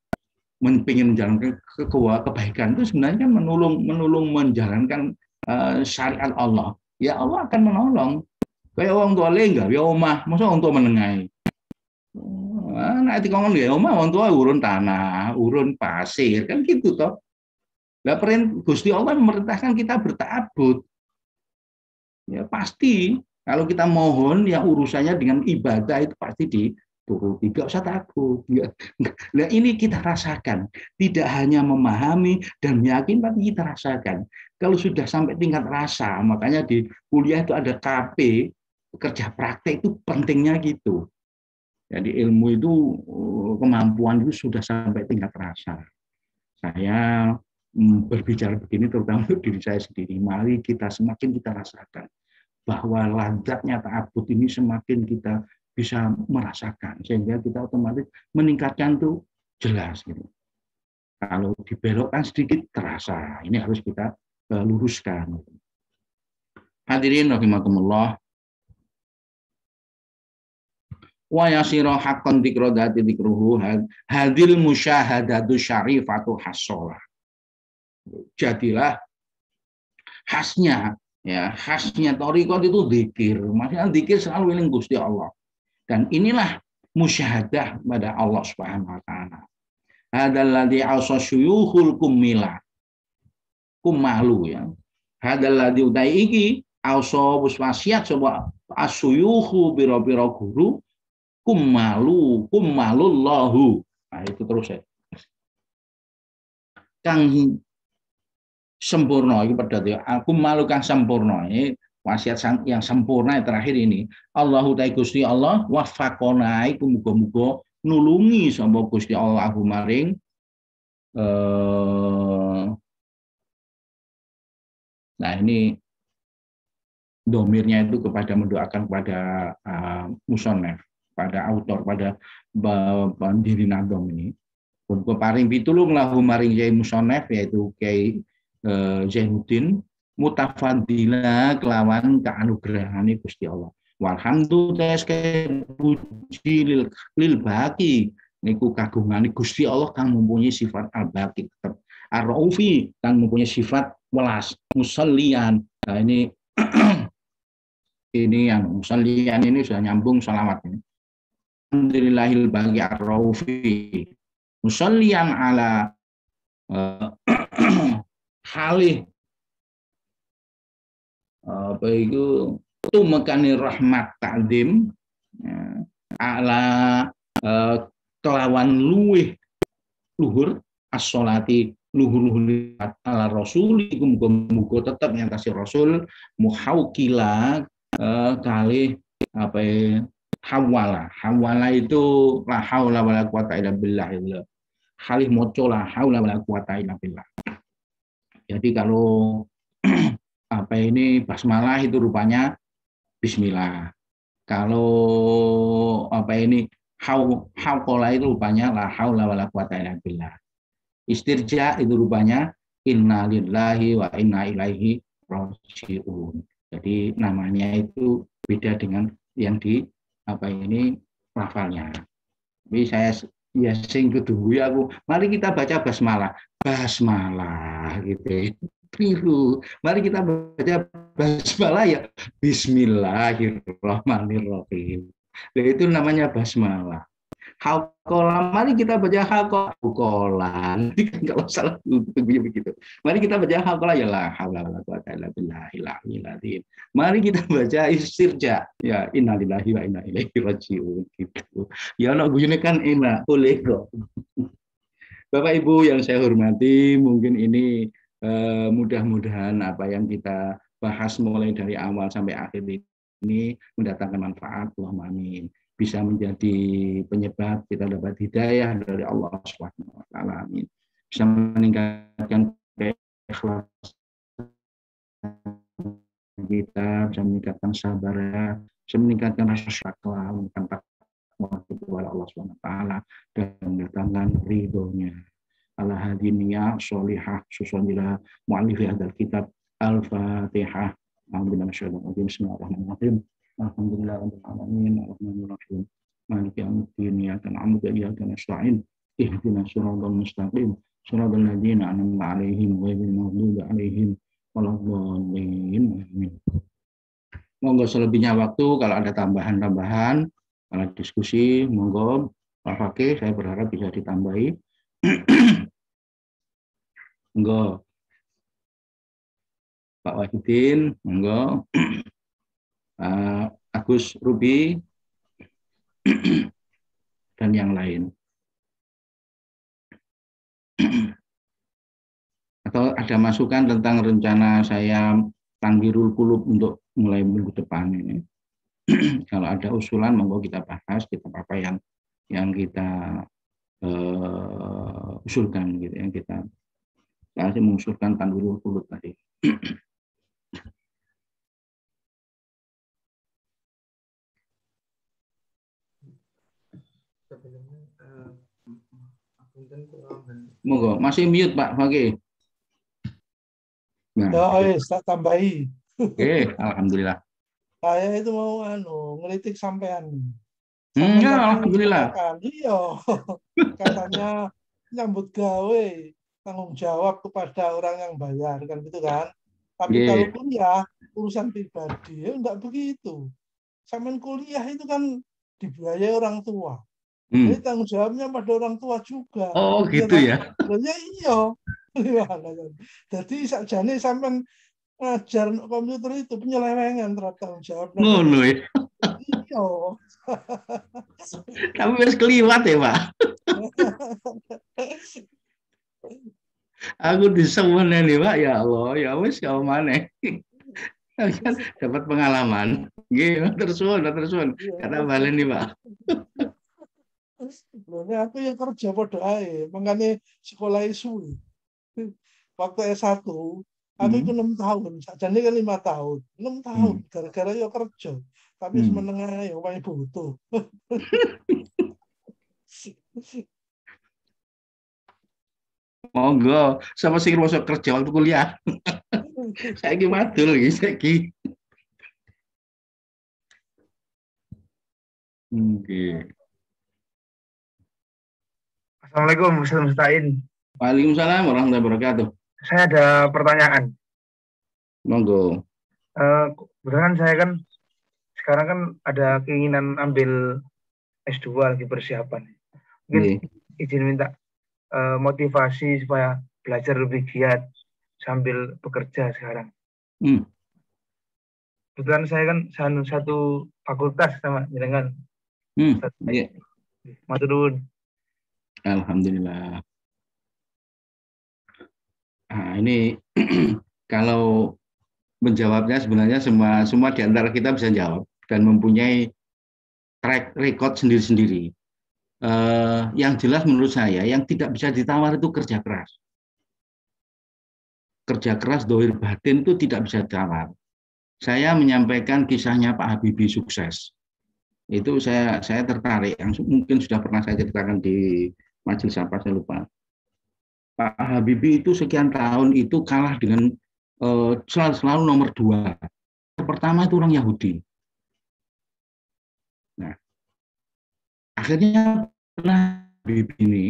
C: ingin menjalankan kebaikan itu sebenarnya menolong menjalankan syariat Allah. Ya Allah akan menolong. Kayak orang tua enggak, ya omah, masa orang tua menengahi. Nah, itu ngomong ya omah orang tua urun tanah, urun pasir, kan gitu toh. Lah Gusti Allah memerintahkan kita berta'abbud. Ya pasti kalau kita mohon ya urusannya dengan ibadah itu pasti dituruti, tidak usah takut. Ya. Nah ini kita rasakan, tidak hanya memahami dan yakin, tapi kita rasakan. Kalau sudah sampai tingkat rasa, makanya di kuliah itu ada KP, kerja praktek itu pentingnya gitu. Jadi ilmu itu, kemampuan itu sudah sampai tingkat rasa. Saya berbicara begini terutama untuk diri saya sendiri. Mari kita semakin kita rasakan bahwa lazatnya ta'abbud ini semakin kita bisa merasakan, sehingga kita otomatis meningkatkan tuh jelas gitu. Kalau dibelokkan sedikit terasa, ini harus kita luruskan. Hadirin rahimakumullah. Wa yasira haqqan dzikradati dzikruhu hadil musyahadatu syarifatu hasolah. Jadilah khasnya thariqat itu zikir. Maksudnya zikir selalu eling Gusti Allah. Dan inilah musyahadah pada Allah Subhanahu wa taala. Hadzal ladzi awsa syuyukhul kumalu ya. Hadzal ladzi utai iki awsa wasiat sapa asyuyukhu biro-biro guru kumalullahu. Nah itu terus ya. Kang sempurna, ini pada aku malu kang sempurna, ini wasiat yang sempurna yang terakhir ini. Allahu ta'ala Gusti Allah wafaqona iku muga-muga nulungi sapa Gusti Allah aku maring nah ini domirnya itu kepada mendoakan kepada musonef, pada autor, pada pendiri nadom ini. Muga paring pitulung lahu maring Kyai musonef yaitu Kyai Zainuddin mutafadila kelawan kaanugrahane Gusti Allah. Walhamdulillah puji lil baqi niku kagungane Gusti Allah kang mempunyai sifat al-baqi tetap. Ar-Raufi kang mempunyai sifat welas, musallian. Nah ini ini yang musallian ini sudah nyambung salawat ini. Alhamdulillahil baqi ar-Raufi musallian ala halih apa itu tumekani rahmat ta'zim ala kelawan luhur as-sholati luhur ala rasul iku muga-muga tetep nyantasi rasul muhawkila kali apa hawala itu la haula wala quwata illa billah halih maca la haula wala quwata illa billah. Jadi kalau apa ini basmalah itu rupanya bismillah. Kalau apa ini hauqala itu rupanya la haula wala quwata illa billah. Istirja itu rupanya inna lillahi wa inna ilaihi raji'un. Jadi namanya itu beda dengan yang di apa ini lafalnya. Tapi saya ya sing kudu aku mari kita baca basmalah gitu. Keliru. Mari kita baca basmalah ya bismillahirrahmanirrahim. Nah, itu namanya basmalah. Hauqala, mari kita baca hauqala. Kalau salah begitu. Mari kita baca hauqala ya la haula wala quwata illa billahil aliyyil azim. Mari kita baca istirja ya innalillahi wa inna ilaihi raji'un gitu. Ya ana guyune kan enak oleh kok. Bapak Ibu yang saya hormati, mungkin ini mudah-mudahan apa yang kita bahas mulai dari awal sampai akhir ini mendatangkan manfaat, Allahumma amin. Bisa menjadi penyebab kita dapat hidayah dari Allah Subhanahu wa taala. Amin. Bisa meningkatkan keikhlasan kita, bisa meningkatkan sabar, bisa meningkatkan rasa syukur, meningkatkan takwa kepada Allah Subhanahu wa taala dan mendatangkan ridhonya. Ala hadiniya sholihah susunila mu'allifi hadal kitab Al-Fatihah. Bismillahirrahmanirrahim. Alhamdulillahirabbil alamin arrahmanir rahim. Maliki yaumiddin iyyaka na'budu wa iyyaka nasta'in. Ihdinas siratal mustaqim. Shiratal ladzina an'amta 'alaihim ghairil maghdubi 'alaihim waladdallin. Amin. Monggo selebihnya waktu kalau ada tambahan-tambahan, kalau diskusi monggo Pak Fakih, saya berharap bisa ditambahi. Monggo Pak Wahidin, monggo Agus Ruby dan yang lain. Atau ada masukan tentang rencana saya Tanwirul Qulub untuk mulai minggu depan ini. Kalau ada usulan monggo kita bahas, kita apa yang kita usulkan gitu, yang kita saya mengusulkan Tanwirul Qulub tadi. Monggo, masih mute Pak Fakih.
B: Nah, tak tambahi.
C: Oke, alhamdulillah.
B: Saya itu mau ngelitik sampean.
C: Alhamdulillah.
B: Iya, katanya nyambut gawe, tanggung jawab kepada orang yang bayar kan gitu kan. Tapi kalau kuliah urusan pribadi enggak begitu. Sampean kuliah itu kan dibiayai orang tua. Jadi tanggung jawabnya pada orang tua juga.
C: Oh gitu ya?
B: Iya. Jadi sakjane sampean ngajar komputer itu penyelewengan terhadap tanggung jawab.
C: Ngono ya.
B: Iya.
C: Tapi wis keliwat ya, Pak. Aku disewen nih, Pak. Ya Allah, ya wis kau maneh. Dapat pengalaman. Nggih, terus kata balen nih, Pak.
B: Aku yang kerja pada ae, makanya sekolah isu. Waktu S1, aku itu 6 tahun, sajane kan 5 tahun. 6 tahun, gara-gara yo kerja. Tapi semenengah yo paling butuh.
C: Monggo, sama sing masuk kerja waktu kuliah. Saiki madul iki saiki. Oke.
D: Assalamualaikum Ustaz Mustain.
C: Waalaikumsalam warahmatullahi wabarakatuh.
D: Saya ada pertanyaan.
C: Monggo.
D: Kebetulan saya kan sekarang kan ada keinginan ambil S2 lagi persiapan. Mungkin izin minta motivasi supaya belajar lebih giat sambil bekerja sekarang. Kebetulan saya kan satu fakultas sama dengan Matur nuwun.
C: Alhamdulillah. Nah, ini kalau menjawabnya sebenarnya semua di antara kita bisa jawab dan mempunyai track record sendiri-sendiri. Yang jelas menurut saya yang tidak bisa ditawar itu kerja keras. Kerja keras dohir batin itu tidak bisa ditawar. Saya menyampaikan kisahnya Pak Habibie sukses. Itu saya tertarik, yang mungkin sudah pernah saya ceritakan di majelis apa saya lupa. Pak Habibie itu sekian tahun itu kalah dengan selalu nomor 2. Pertama itu orang Yahudi. Nah, akhirnya Habibie ini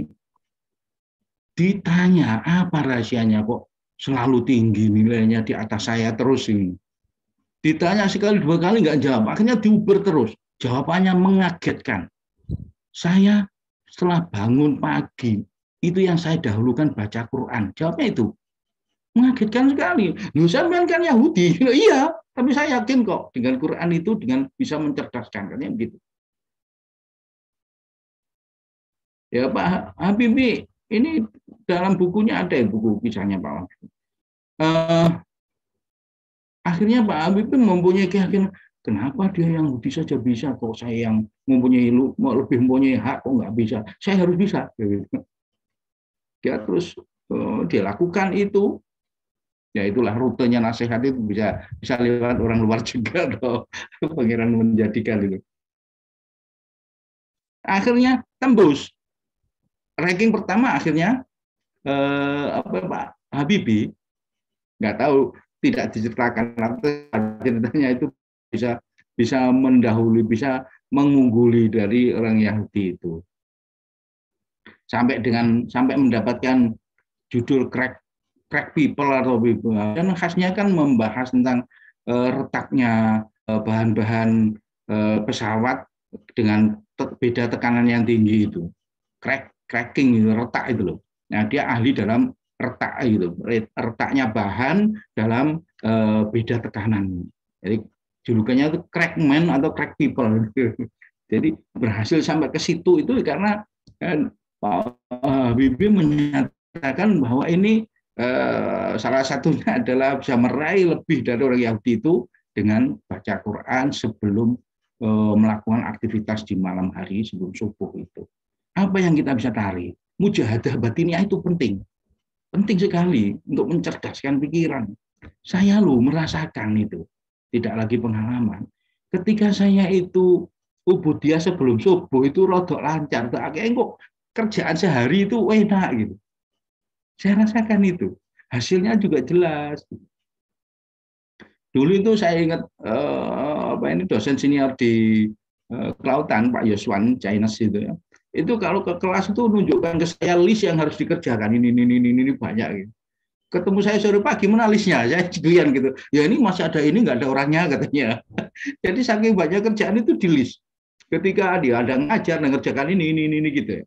C: ditanya apa rahasianya kok selalu tinggi nilainya di atas saya terus ini. Ditanya sekali 2 kali nggak jawab, akhirnya diuber terus. Jawabannya mengagetkan. Saya setelah bangun pagi, itu yang saya dahulukan baca Quran. Jawabnya itu. Mengagetkan sekali. Loh, sampean kan Yahudi. Iya, tapi saya yakin kok dengan Quran itu dengan bisa mencerdaskan. Katanya begitu. Ya Pak Habibie, ini dalam bukunya ada buku kisahnya Pak Habibie. Akhirnya Pak Habib itu mempunyai keyakinan, kenapa dia yang Yahudi saja bisa, kok saya yang lebih mempunyai hak kok nggak bisa? Saya harus bisa. Dia terus dia lakukan itu. Ya itulah rutenya nasihat itu bisa lewat orang luar juga atau pangeran menjadikan itu. Akhirnya tembus ranking pertama akhirnya Pak Habibie, nggak tahu tidak diceritakan atau ceritanya itu bisa mendahului, bisa mengungguli dari orang Yahudi itu sampai mendapatkan judul crack people atau people. Dan khasnya kan membahas tentang retaknya bahan-bahan pesawat dengan beda tekanan yang tinggi itu, cracking itu, retak itu loh. Nah dia ahli dalam retak itu, retaknya bahan dalam beda tekanan. Jadi julukannya itu crackman atau crack people. Jadi berhasil sampai ke situ itu karena Pak Habibie menyatakan bahwa ini salah satunya adalah bisa meraih lebih dari orang Yahudi itu dengan baca Quran sebelum melakukan aktivitas di malam hari sebelum subuh itu. Apa yang kita bisa tarik? Mujahadah batiniah itu penting sekali untuk mencerdaskan pikiran. Saya merasakan itu, tidak lagi pengalaman. Ketika saya itu ubudiyah sebelum subuh itu rodok lancar, kayaknya kok kerjaan sehari itu enak gitu. Saya rasakan itu. Hasilnya juga jelas. Dulu itu saya ingat dosen senior di kelautan, Pak Yoswan Chinese itu ya. Itu kalau ke kelas itu menunjukkan ke saya list yang harus dikerjakan ini banyak gitu. Ketemu saya sore pagi, mana listnya? Saya julian gitu. Ya ini masih ada ini, nggak ada orangnya katanya. Jadi saking banyak kerjaan itu di list. Ketika dia ada ngajar, ngerjakan ini gitu ya.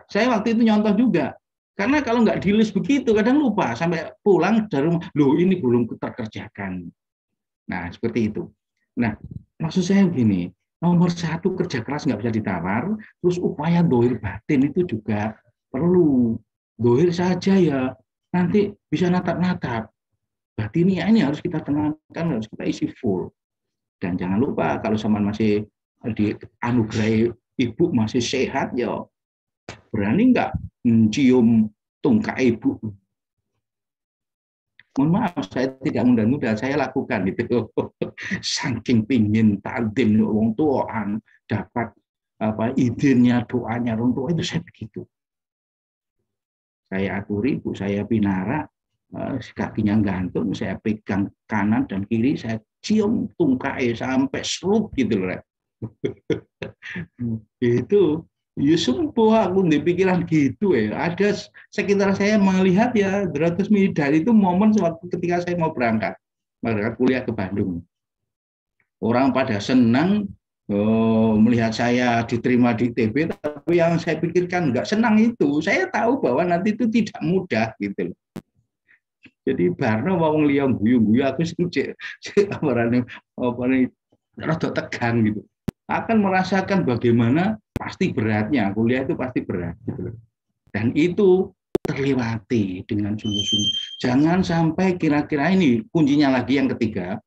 C: Saya waktu itu nyontoh juga. Karena kalau nggak di list begitu, kadang lupa. Sampai pulang dari rumah, loh ini belum terkerjakan. Nah, seperti itu. Nah, maksud saya begini, nomor satu kerja keras nggak bisa ditawar, terus upaya dohir batin itu juga perlu. Dohir saja ya, nanti bisa natap-natap. Batiniah ini harus kita tenangkan, harus kita isi full. Dan jangan lupa, kalau sama masih dianugerahi ibu masih sehat, ya berani nggak mencium tungkai ibu? Mohon maaf, saya tidak mudah-mudah, saya lakukan itu. Saking pingin takdim orang tuaan, dapat idenya, doanya orang tua itu saya begitu. Saya aturi, ibu saya pinara, kakinya gantung, saya pegang kanan dan kiri, saya cium tungkai sampai serup gitu loh. Itu ya sumpah aku di pikiran gitu ya. Ada sekitar saya melihat ya 200 Midar itu momen waktu ketika saya mau berangkat kuliah ke Bandung. Orang pada senang melihat saya diterima di ITB, tapi yang saya pikirkan nggak senang itu. Saya tahu bahwa nanti itu tidak mudah gitu. Jadi Barno mau ngeliang guyu-guyu aku sih rada tegang gitu. Akan merasakan bagaimana pasti beratnya, kuliah itu pasti berat gitu. Dan itu terlewati dengan sungguh-sungguh. Jangan sampai kira-kira ini kuncinya lagi yang ketiga,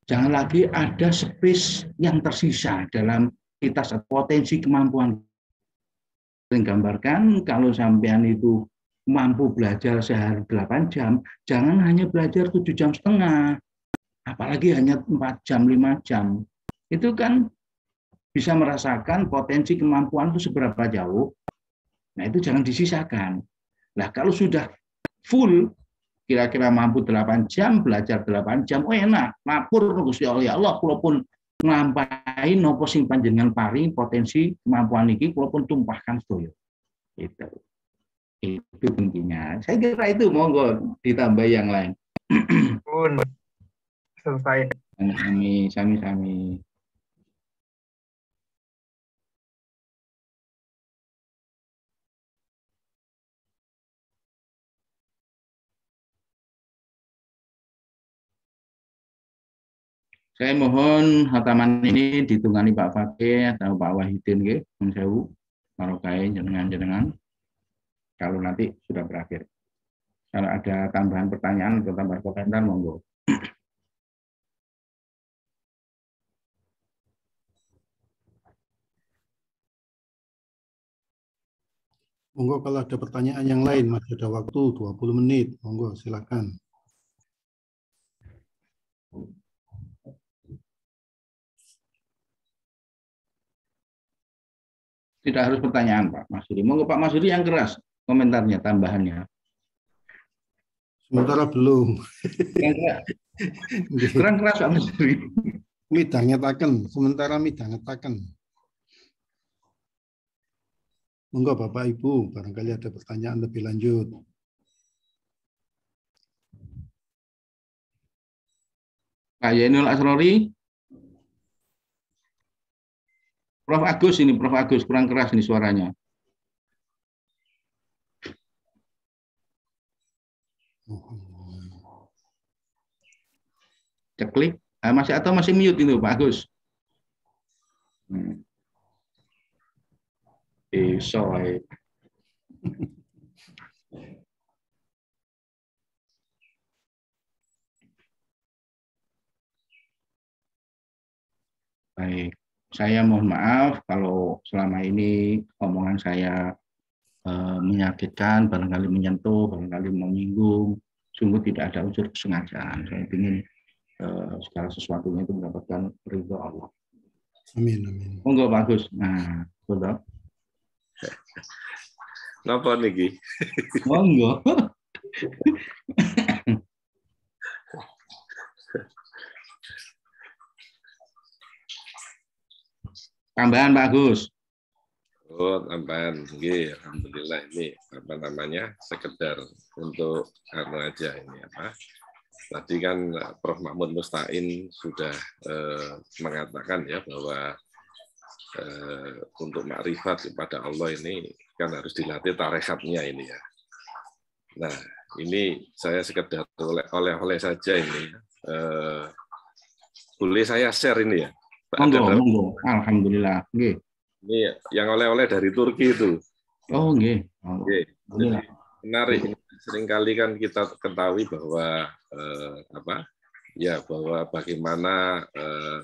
C: jangan lagi ada space yang tersisa dalam kita potensi kemampuan. Menggambarkan kalau sampean itu mampu belajar sehari 8 jam, jangan hanya belajar 7,5 jam, apalagi hanya 4 jam, 5 jam. Itu kan bisa merasakan potensi kemampuan itu seberapa jauh. Nah itu jangan disisakan. Nah kalau sudah full, kira-kira mampu 8 jam, belajar 8 jam, enak, lapor Gusti Allah, walaupun nglampahi nopo sing panjenengan paring potensi kemampuan iki, walaupun tumpahkan sedaya. Itu intinya. Saya kira itu, monggo ditambah yang lain.
D: Selesai.
C: Sami-sami. Saya mohon hataman ini ditungani Pak Fakih atau Pak Wahidin nggih, mun sewu marokae jenengan-jenengan. Kalau nanti sudah berakhir. Kalau ada tambahan pertanyaan atau tambahan komentar monggo.
E: Monggo kalau ada pertanyaan yang lain, masih ada waktu 20 menit. Monggo silakan.
C: Tidak harus pertanyaan Pak Masudi. Monggo Pak Masudi yang keras komentarnya, tambahannya.
E: Sementara belum.
C: Kurang keras Pak Masudi.
E: Midhangetaken, sementara midhangetaken. Monggo Bapak Ibu, barangkali ada pertanyaan lebih lanjut.
C: Pak Yainul Asrori. Prof. Agus ini, Prof. Agus, kurang keras ini suaranya. Ceklik. Masih atau masih mute itu Pak Agus? Sorry. Baik, saya mohon maaf kalau selama ini omongan saya menyakitkan, barangkali menyentuh, barangkali menyinggung. Sungguh tidak ada unsur kesengajaan. Saya ingin segala sesuatunya itu mendapatkan ridho Allah.
E: Amin, amin.
C: Monggo bagus. Nah, betul.
F: Napa niki?
C: Monggo. Tambahan Pak Agus.
F: Oh, tambahan. Nggih, alhamdulillah ini apa namanya? Sekedar untuk karena aja ini apa? Tadi kan Prof. Mahmud Musta'in sudah mengatakan ya bahwa untuk makrifat kepada Allah ini kan harus dilatih tarekatnya ini ya. Nah, ini saya sekedar oleh saja ini. Boleh saya share ini ya?
C: Monggo. Alhamdulillah. Nggih.
F: Ini yang oleh-oleh dari Turki itu.
C: Oh, nggih.
F: Oke. Jadi menarik. Seringkali kan kita ketahui bahwa bahwa bagaimana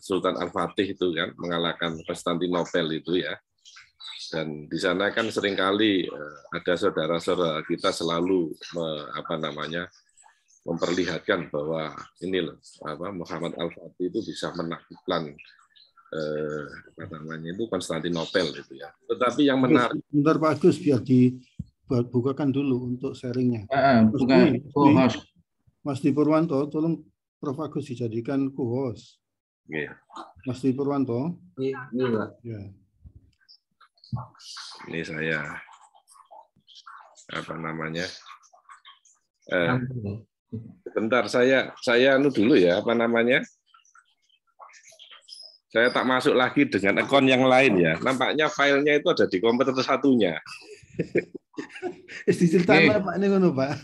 F: Sultan Al-Fatih itu kan mengalahkan Konstantinopel itu ya. Dan di sana kan seringkali ada saudara-saudara kita selalu memperlihatkan bahwa ini loh Muhammad Al-Fatih itu bisa menaklukkan itu Konstantinopel itu ya. Tetapi yang menarik.
E: Bentar Pak Agus biar dibukakan dulu untuk sharingnya. Mas Di Purwanto, tolong Prof. Agus dijadikan co-host.
F: Yeah.
E: Mas Di Purwanto.
A: Iya, Pak.
E: Ya.
F: Ini saya sebentar saya dulu ya saya tak masuk lagi dengan akun yang lain ya. Nampaknya filenya itu ada di komputer satunya.
E: Diceritakan Pak, ini ngono Pak.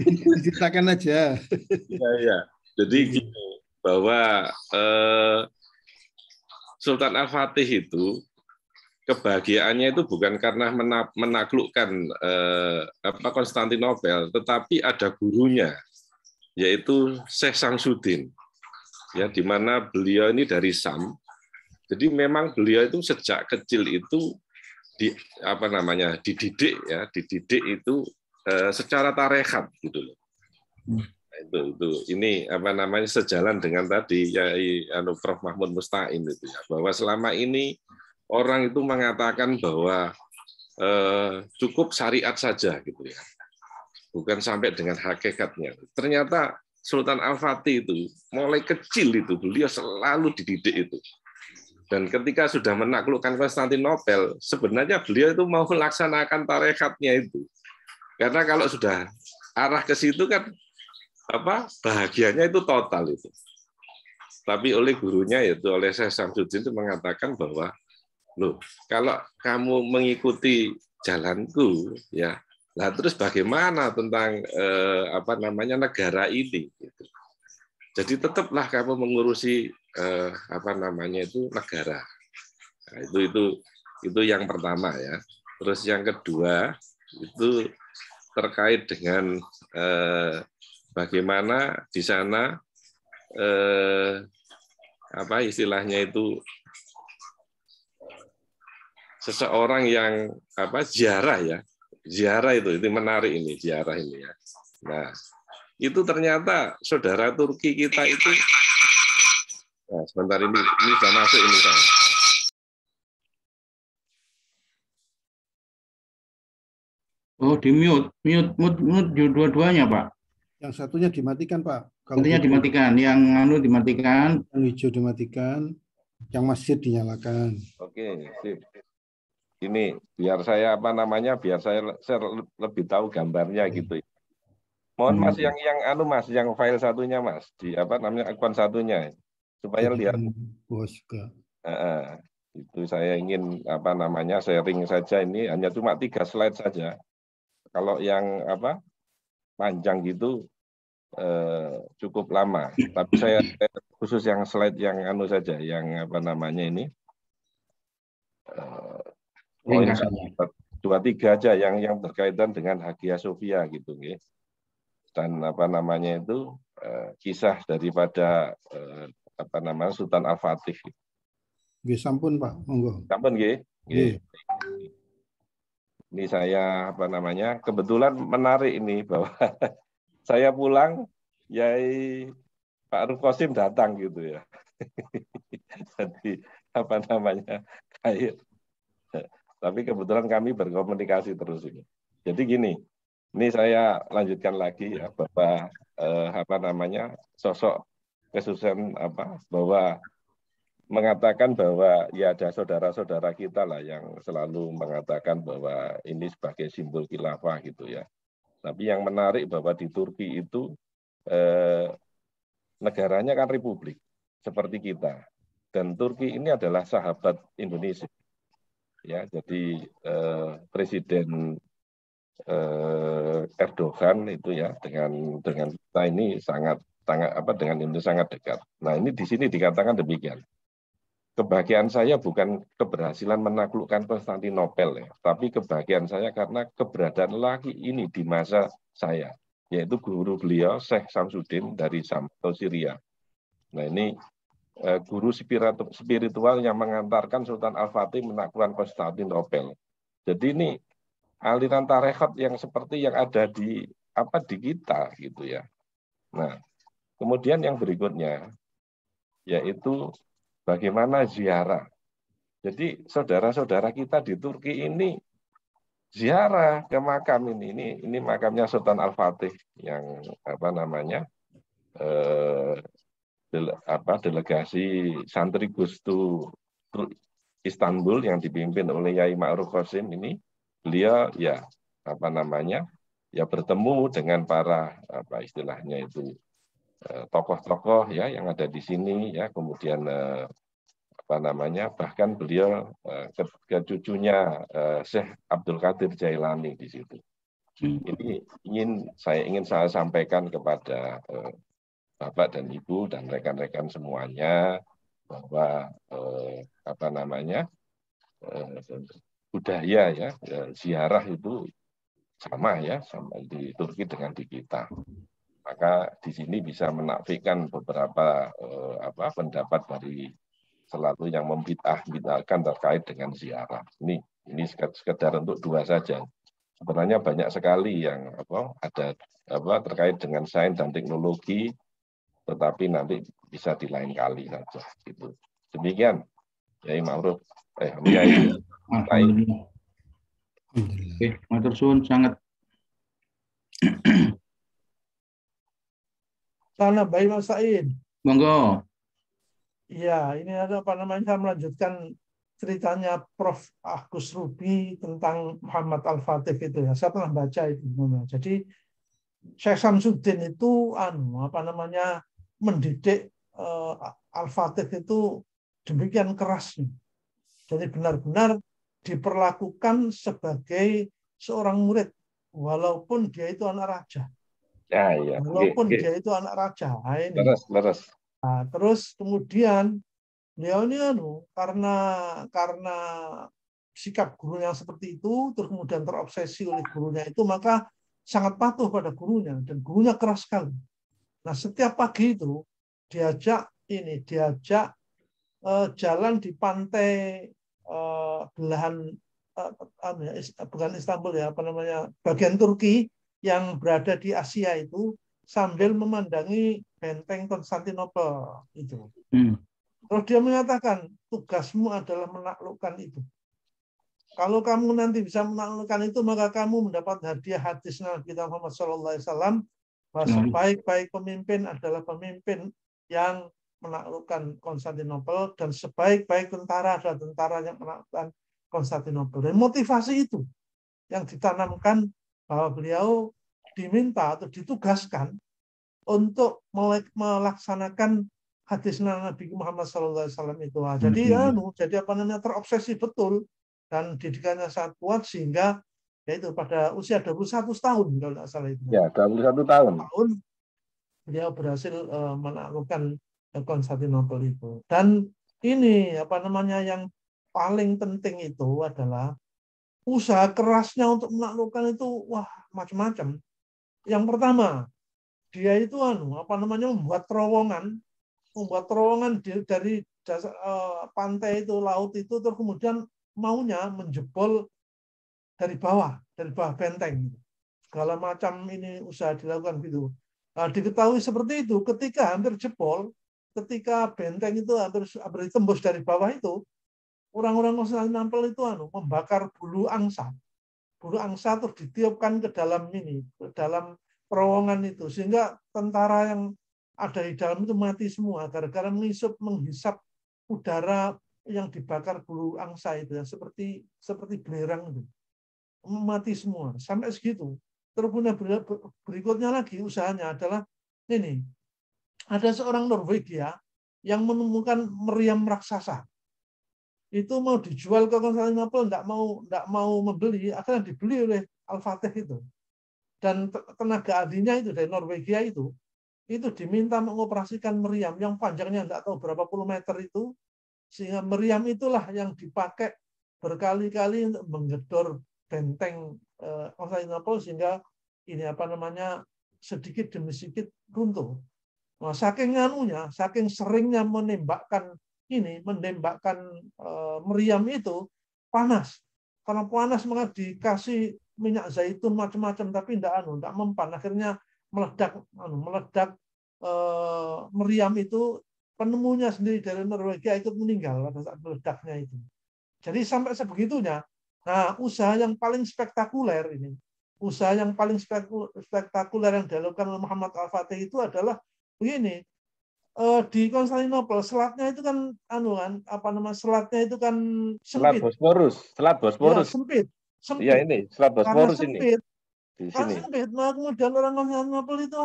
E: Diceritakan aja.
F: Iya. Jadi gini, bahwa Sultan Al-Fatih itu kebahagiaannya itu bukan karena menaklukkan Konstantinopel, tetapi ada gurunya, yaitu Syekh Samsudin. Ya, di mana beliau ini dari Sam. Jadi memang beliau itu sejak kecil itu dididik itu secara tarekat gitu loh. Itu ini sejalan dengan tadi ya Prof. Mahmud Musta'in itu ya, bahwa selama ini orang itu mengatakan bahwa cukup syariat saja gitu ya. Bukan sampai dengan hakikatnya. Ternyata Sultan Al-Fatih itu mulai kecil itu beliau selalu dididik itu. Dan ketika sudah menaklukkan Konstantinopel, sebenarnya beliau itu mau melaksanakan tarekatnya itu. Karena kalau sudah arah ke situ kan bahagianya itu total itu. Tapi oleh gurunya yaitu oleh Syekh Samsudin itu mengatakan bahwa loh, kalau kamu mengikuti jalanku ya, lah terus bagaimana tentang negara ini gitu. Jadi tetaplah kamu mengurusi negara. Nah, itu yang pertama ya. Terus yang kedua itu terkait dengan bagaimana di sana istilahnya itu seseorang yang ziarah ya, ziarah itu menarik ini, ziarah ini ya. Nah, itu ternyata saudara Turki kita itu, nah, sebentar ini sudah masuk ini kan.
C: Oh, di mute dua-duanya, Pak.
E: Yang satunya dimatikan, Pak.
C: Satunya dimatikan, yang dimatikan.
E: Yang hijau dimatikan, yang masjid dinyalakan.
F: Oke, sip. Ini biar saya biar saya lebih tahu gambarnya gitu. Mohon Mas yang file satunya Mas, di akun satunya supaya lihat.
E: Bos juga.
F: Itu saya ingin sharing saja, ini hanya cuma 3 slide saja. Kalau yang panjang gitu cukup lama. Tapi saya khusus yang slide yang saja, yang ini. Poin 2-3 aja yang berkaitan dengan Hagia Sophia gitu, nggih. Dan itu kisah daripada Sultan Al-Fatih.
E: Nggih, sampun Pak, monggo.
F: Sampun nggih. Ini saya kebetulan menarik ini bahwa saya pulang Yai Pak Aruf Qasim datang gitu ya. Jadi kayak tapi kebetulan kami berkomunikasi terus ini. Jadi gini, ini saya lanjutkan lagi ya bahwa sosok kesusahan bahwa mengatakan bahwa ya ada saudara-saudara kita lah yang selalu mengatakan bahwa ini sebagai simbol khilafah gitu ya. Tapi yang menarik bahwa di Turki itu negaranya kan republik seperti kita, dan Turki ini adalah sahabat Indonesia. Ya, jadi Presiden Erdogan itu ya dengan kita ini sangat dengan Indonesia sangat dekat. Nah, ini di sini dikatakan demikian. Kebahagiaan saya bukan keberhasilan menaklukkan Konstantinopel ya, tapi kebahagiaan saya karena keberadaan lagi ini di masa saya, yaitu guru beliau Syekh Samsudin dari Syria. Nah, ini guru spiritual yang mengantarkan Sultan Al-Fatih menaklukkan Konstantinopel. Jadi ini aliran tarekat yang seperti yang ada di kita gitu ya. Nah, kemudian yang berikutnya yaitu bagaimana ziarah. Jadi saudara-saudara kita di Turki ini ziarah ke makam ini makamnya Sultan Al-Fatih yang delegasi santri Gustu Istanbul yang dipimpin oleh Yai Ma'ruf Qasim ini, beliau ya bertemu dengan para istilahnya itu tokoh-tokoh ya yang ada di sini ya, kemudian bahkan beliau ke cucunya Syekh Abdul Qadir Jailani di situ. Ini saya ingin sampaikan kepada Bapak dan Ibu dan rekan-rekan semuanya bahwa budaya ya ziarah itu sama di Turki dengan di kita. Maka di sini bisa menafikan beberapa pendapat dari selalu yang membid'ahkan terkait dengan ziarah. Ini sekedar untuk 2 saja. Sebenarnya banyak sekali yang ada terkait dengan sains dan teknologi, tetapi nanti bisa di lain kali saja gitu. Demikian Yai Ma'ruf. Yai.
C: Alhamdulillah. Oke, matur suwun sangat.
B: Sana baik Mas Said.
C: Monggo.
B: Iya, ini ada saya melanjutkan ceritanya Prof. Agus Ruby tentang Muhammad Al-Fatih itu ya. Saya pernah baca itu. Jadi Syekh Samsudin itu mendidik Al-Fatih itu demikian kerasnya. Jadi benar-benar diperlakukan sebagai seorang murid walaupun dia itu anak raja.
F: Ya.
B: Walaupun dia itu anak raja. Nah, ini.
F: Leres.
B: Nah, terus kemudian beliau ini karena sikap gurunya seperti itu, terus kemudian terobsesi oleh gurunya itu, maka sangat patuh pada gurunya dan gurunya keras sekali. Nah, setiap pagi itu diajak jalan di pantai belahan bukan Istanbul ya, apa namanya, bagian Turki yang berada di Asia itu sambil memandangi benteng Konstantinopel itu. Terus dia mengatakan tugasmu adalah menaklukkan itu. Kalau kamu nanti bisa menaklukkan itu, maka kamu mendapat hadiah hadis Nabi Muhammad SAW bahwa sebaik-baik pemimpin adalah pemimpin yang menaklukkan Konstantinopel dan sebaik-baik tentara adalah tentara yang menaklukkan Konstantinopel. Dan motivasi itu yang ditanamkan bahwa beliau diminta atau ditugaskan untuk melaksanakan hadis Nabi Muhammad SAW itu. Jadi apa namanya, terobsesi betul dan didikannya sangat kuat sehingga yaitu pada usia 21 tahun kalau tidak salah itu.
F: Ya, 21 tahun.
B: Beliau berhasil menaklukkan Konstantinopel itu. Dan ini apa namanya yang paling penting itu adalah usaha kerasnya untuk menaklukkan itu macam-macam. Yang pertama, dia itu membuat terowongan dari pantai itu, laut itu, terus kemudian maunya menjebol dari bawah benteng. Segala macam ini usaha dilakukan gitu. Nah, diketahui seperti itu, ketika hampir jebol, ketika benteng itu hampir tembus dari bawah itu, orang-orang Konstantinopel itu membakar bulu angsa. Bulu angsa terus ditiupkan ke dalam terowongan itu, sehingga tentara yang ada di dalam itu mati semua gara-gara menghisap udara yang dibakar bulu angsa itu yang seperti belerang itu. Mati semua sampai segitu. Terus berikutnya lagi usahanya adalah ini. Ada seorang Norwegia yang menemukan meriam raksasa. Itu mau dijual ke Konstantinopel, enggak mau membeli, akhirnya dibeli oleh Al-Fatih itu. Dan tenaga ahlinya itu dari Norwegia itu diminta mengoperasikan meriam yang panjangnya enggak tahu berapa puluh meter itu, sehingga meriam itulah yang dipakai berkali-kali untuk menggedor benteng Konstantinopel sehingga ini sedikit demi sedikit runtuh. Nah, saking seringnya menembakkan meriam itu panas. Karena panas maka dikasih minyak zaitun macam-macam tapi enggak mempan. Akhirnya meledak meriam itu. Penemunya sendiri dari Norwegia ikut meninggal pada saat meledaknya itu. Jadi sampai sebegitunya. Nah, usaha yang paling spektakuler yang dilakukan oleh Muhammad Al-Fatih itu adalah begini. Di Konstantinopel selatnya itu kan selatnya itu kan sempit.
F: Selat Bosporus.
B: Ya, sempit.
F: Iya, ini Selat Bosporus ini. Di sini.
B: Sempit, nah kemudian orang Konstantinopel itu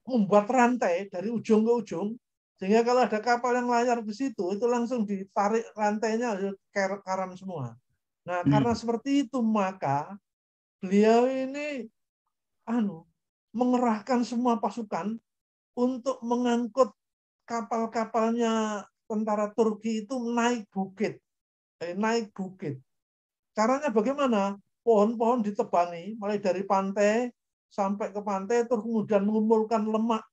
B: membuat rantai dari ujung ke ujung, sehingga kalau ada kapal yang layar di situ, itu langsung ditarik rantainya, karam semua. Nah, karena seperti itu, maka beliau ini mengerahkan semua pasukan untuk mengangkut kapal-kapalnya tentara Turki itu naik bukit. Caranya bagaimana? Pohon-pohon ditebangi, mulai dari pantai sampai ke pantai, terus kemudian mengumpulkan lemak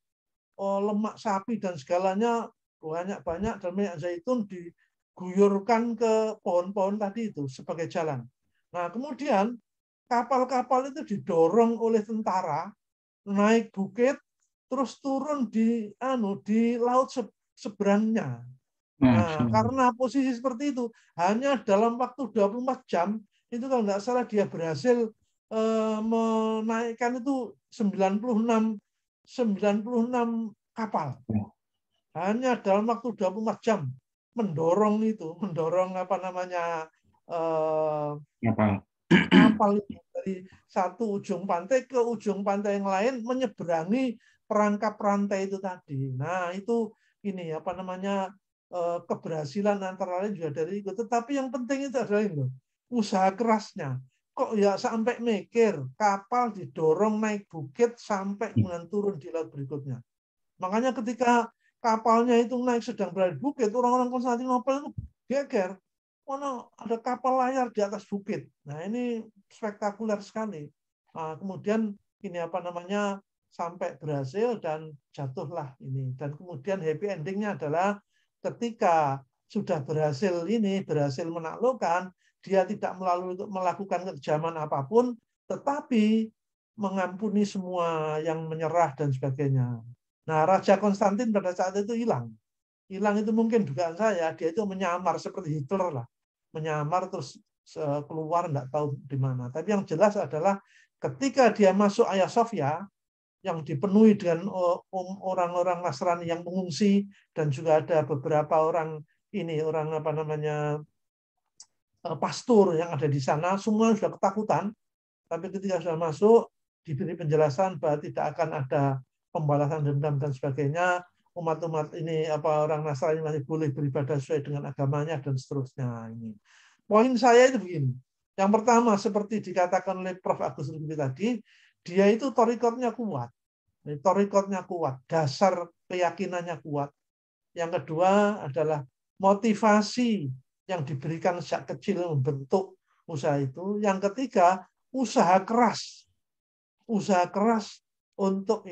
B: sapi dan segalanya banyak-banyak dan minyak zaitun diguyurkan ke pohon-pohon tadi itu sebagai jalan. Nah, kemudian kapal-kapal itu didorong oleh tentara naik bukit terus turun di laut seberangnya. Nah, karena posisi seperti itu hanya dalam waktu 24 jam itu kalau nggak salah dia berhasil menaikkan itu 96 kapal. Hanya dalam waktu 24 jam mendorong kapal itu dari satu ujung pantai ke ujung pantai yang lain menyeberangi perangkap rantai itu tadi. Nah, itu keberhasilan antara lain juga dari itu. Tetapi yang penting itu adalah ini, usaha kerasnya. Kok ya sampai mikir kapal didorong naik bukit sampai kemudian turun di laut berikutnya. Makanya ketika kapalnya itu naik sedang berada di bukit, orang-orang Konstantinopel itu geger. Mana ada kapal layar di atas bukit. Nah, ini spektakuler sekali. Nah, kemudian ini sampai berhasil dan jatuhlah ini. Dan kemudian happy endingnya adalah ketika sudah berhasil menaklukkan, dia tidak melakukan kekejaman apapun, tetapi mengampuni semua yang menyerah dan sebagainya. Nah, Raja Konstantin pada saat itu hilang. Hilang itu mungkin dugaan saya, dia itu menyamar seperti Hitler lah. Menyamar terus keluar enggak tahu di mana. Tapi yang jelas adalah ketika dia masuk Hagia Sophia yang dipenuhi dengan orang-orang Nasrani yang mengungsi dan juga ada beberapa orang pastor yang ada di sana, semua sudah ketakutan. Tapi ketika sudah masuk, diberi penjelasan bahwa tidak akan ada pembalasan dendam dan sebagainya. Umat-umat ini orang Nasrani masih boleh beribadah sesuai dengan agamanya dan seterusnya. Ini poin saya itu begini. Yang pertama, seperti dikatakan oleh Prof. Agus Rubi tadi, dia itu torikotnya kuat. Torikotnya kuat, dasar keyakinannya kuat. Yang kedua adalah motivasi yang diberikan sejak kecil membentuk usaha itu. Yang ketiga, usaha keras untuk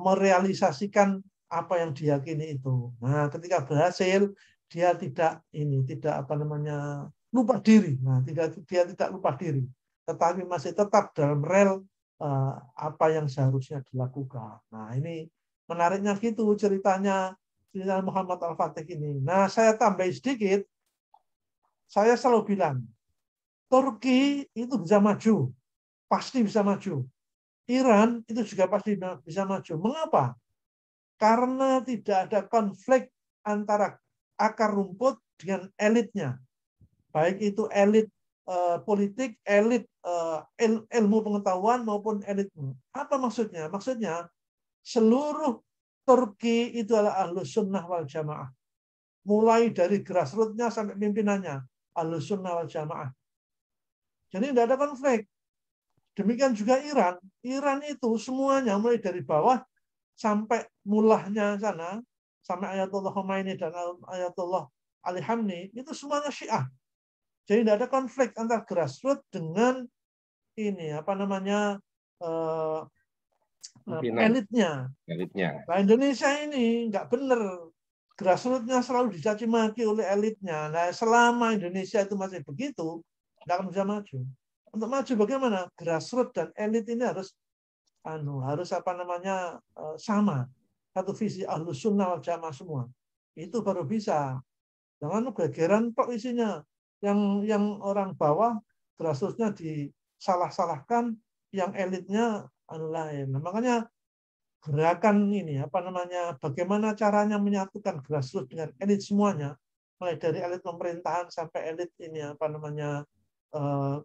B: merealisasikan apa yang diyakini itu. Nah, ketika berhasil, dia tidak lupa diri. Nah, dia tidak lupa diri, tetapi masih tetap dalam rel apa yang seharusnya dilakukan. Nah, ini menariknya gitu ceritanya Muhammad Al-Fatih ini. Nah, saya tambah sedikit. Saya selalu bilang, Turki itu bisa maju. Pasti bisa maju. Iran itu juga pasti bisa maju. Mengapa? Karena tidak ada konflik antara akar rumput dengan elitnya. Baik itu elit politik, elit ilmu pengetahuan maupun elit. Apa maksudnya? Maksudnya seluruh Turki itu adalah Ahlus Sunnah wal Jamaah. Mulai dari grassroots-nya sampai pimpinannya Ahlus Sunnah wal Jamaah. Jadi tidak ada konflik. Demikian juga Iran. Iran itu semuanya mulai dari bawah sampai mulahnya sana, sampai Ayatollah Khomeini dan Ayatollah Ali Khamenei, itu semuanya Syiah. Jadi tidak ada konflik antara grassroots dengan elitnya. Nah, Indonesia ini nggak benar. Grassroots-nya selalu dicaci maki oleh elitnya. Nah, selama Indonesia itu masih begitu, nggak akan bisa maju. Untuk maju bagaimana? Grassroots dan elit ini harus sama. Satu visi Ahlus Sunnah wal Jamaah semua. Itu baru bisa. Jangan gegeran kok isinya. Yang orang bawah grassroots-nya disalah-salahkan, yang elitnya lain. Nah, makanya gerakan ini bagaimana caranya menyatukan grassroots dengan elit semuanya, mulai dari elit pemerintahan sampai elit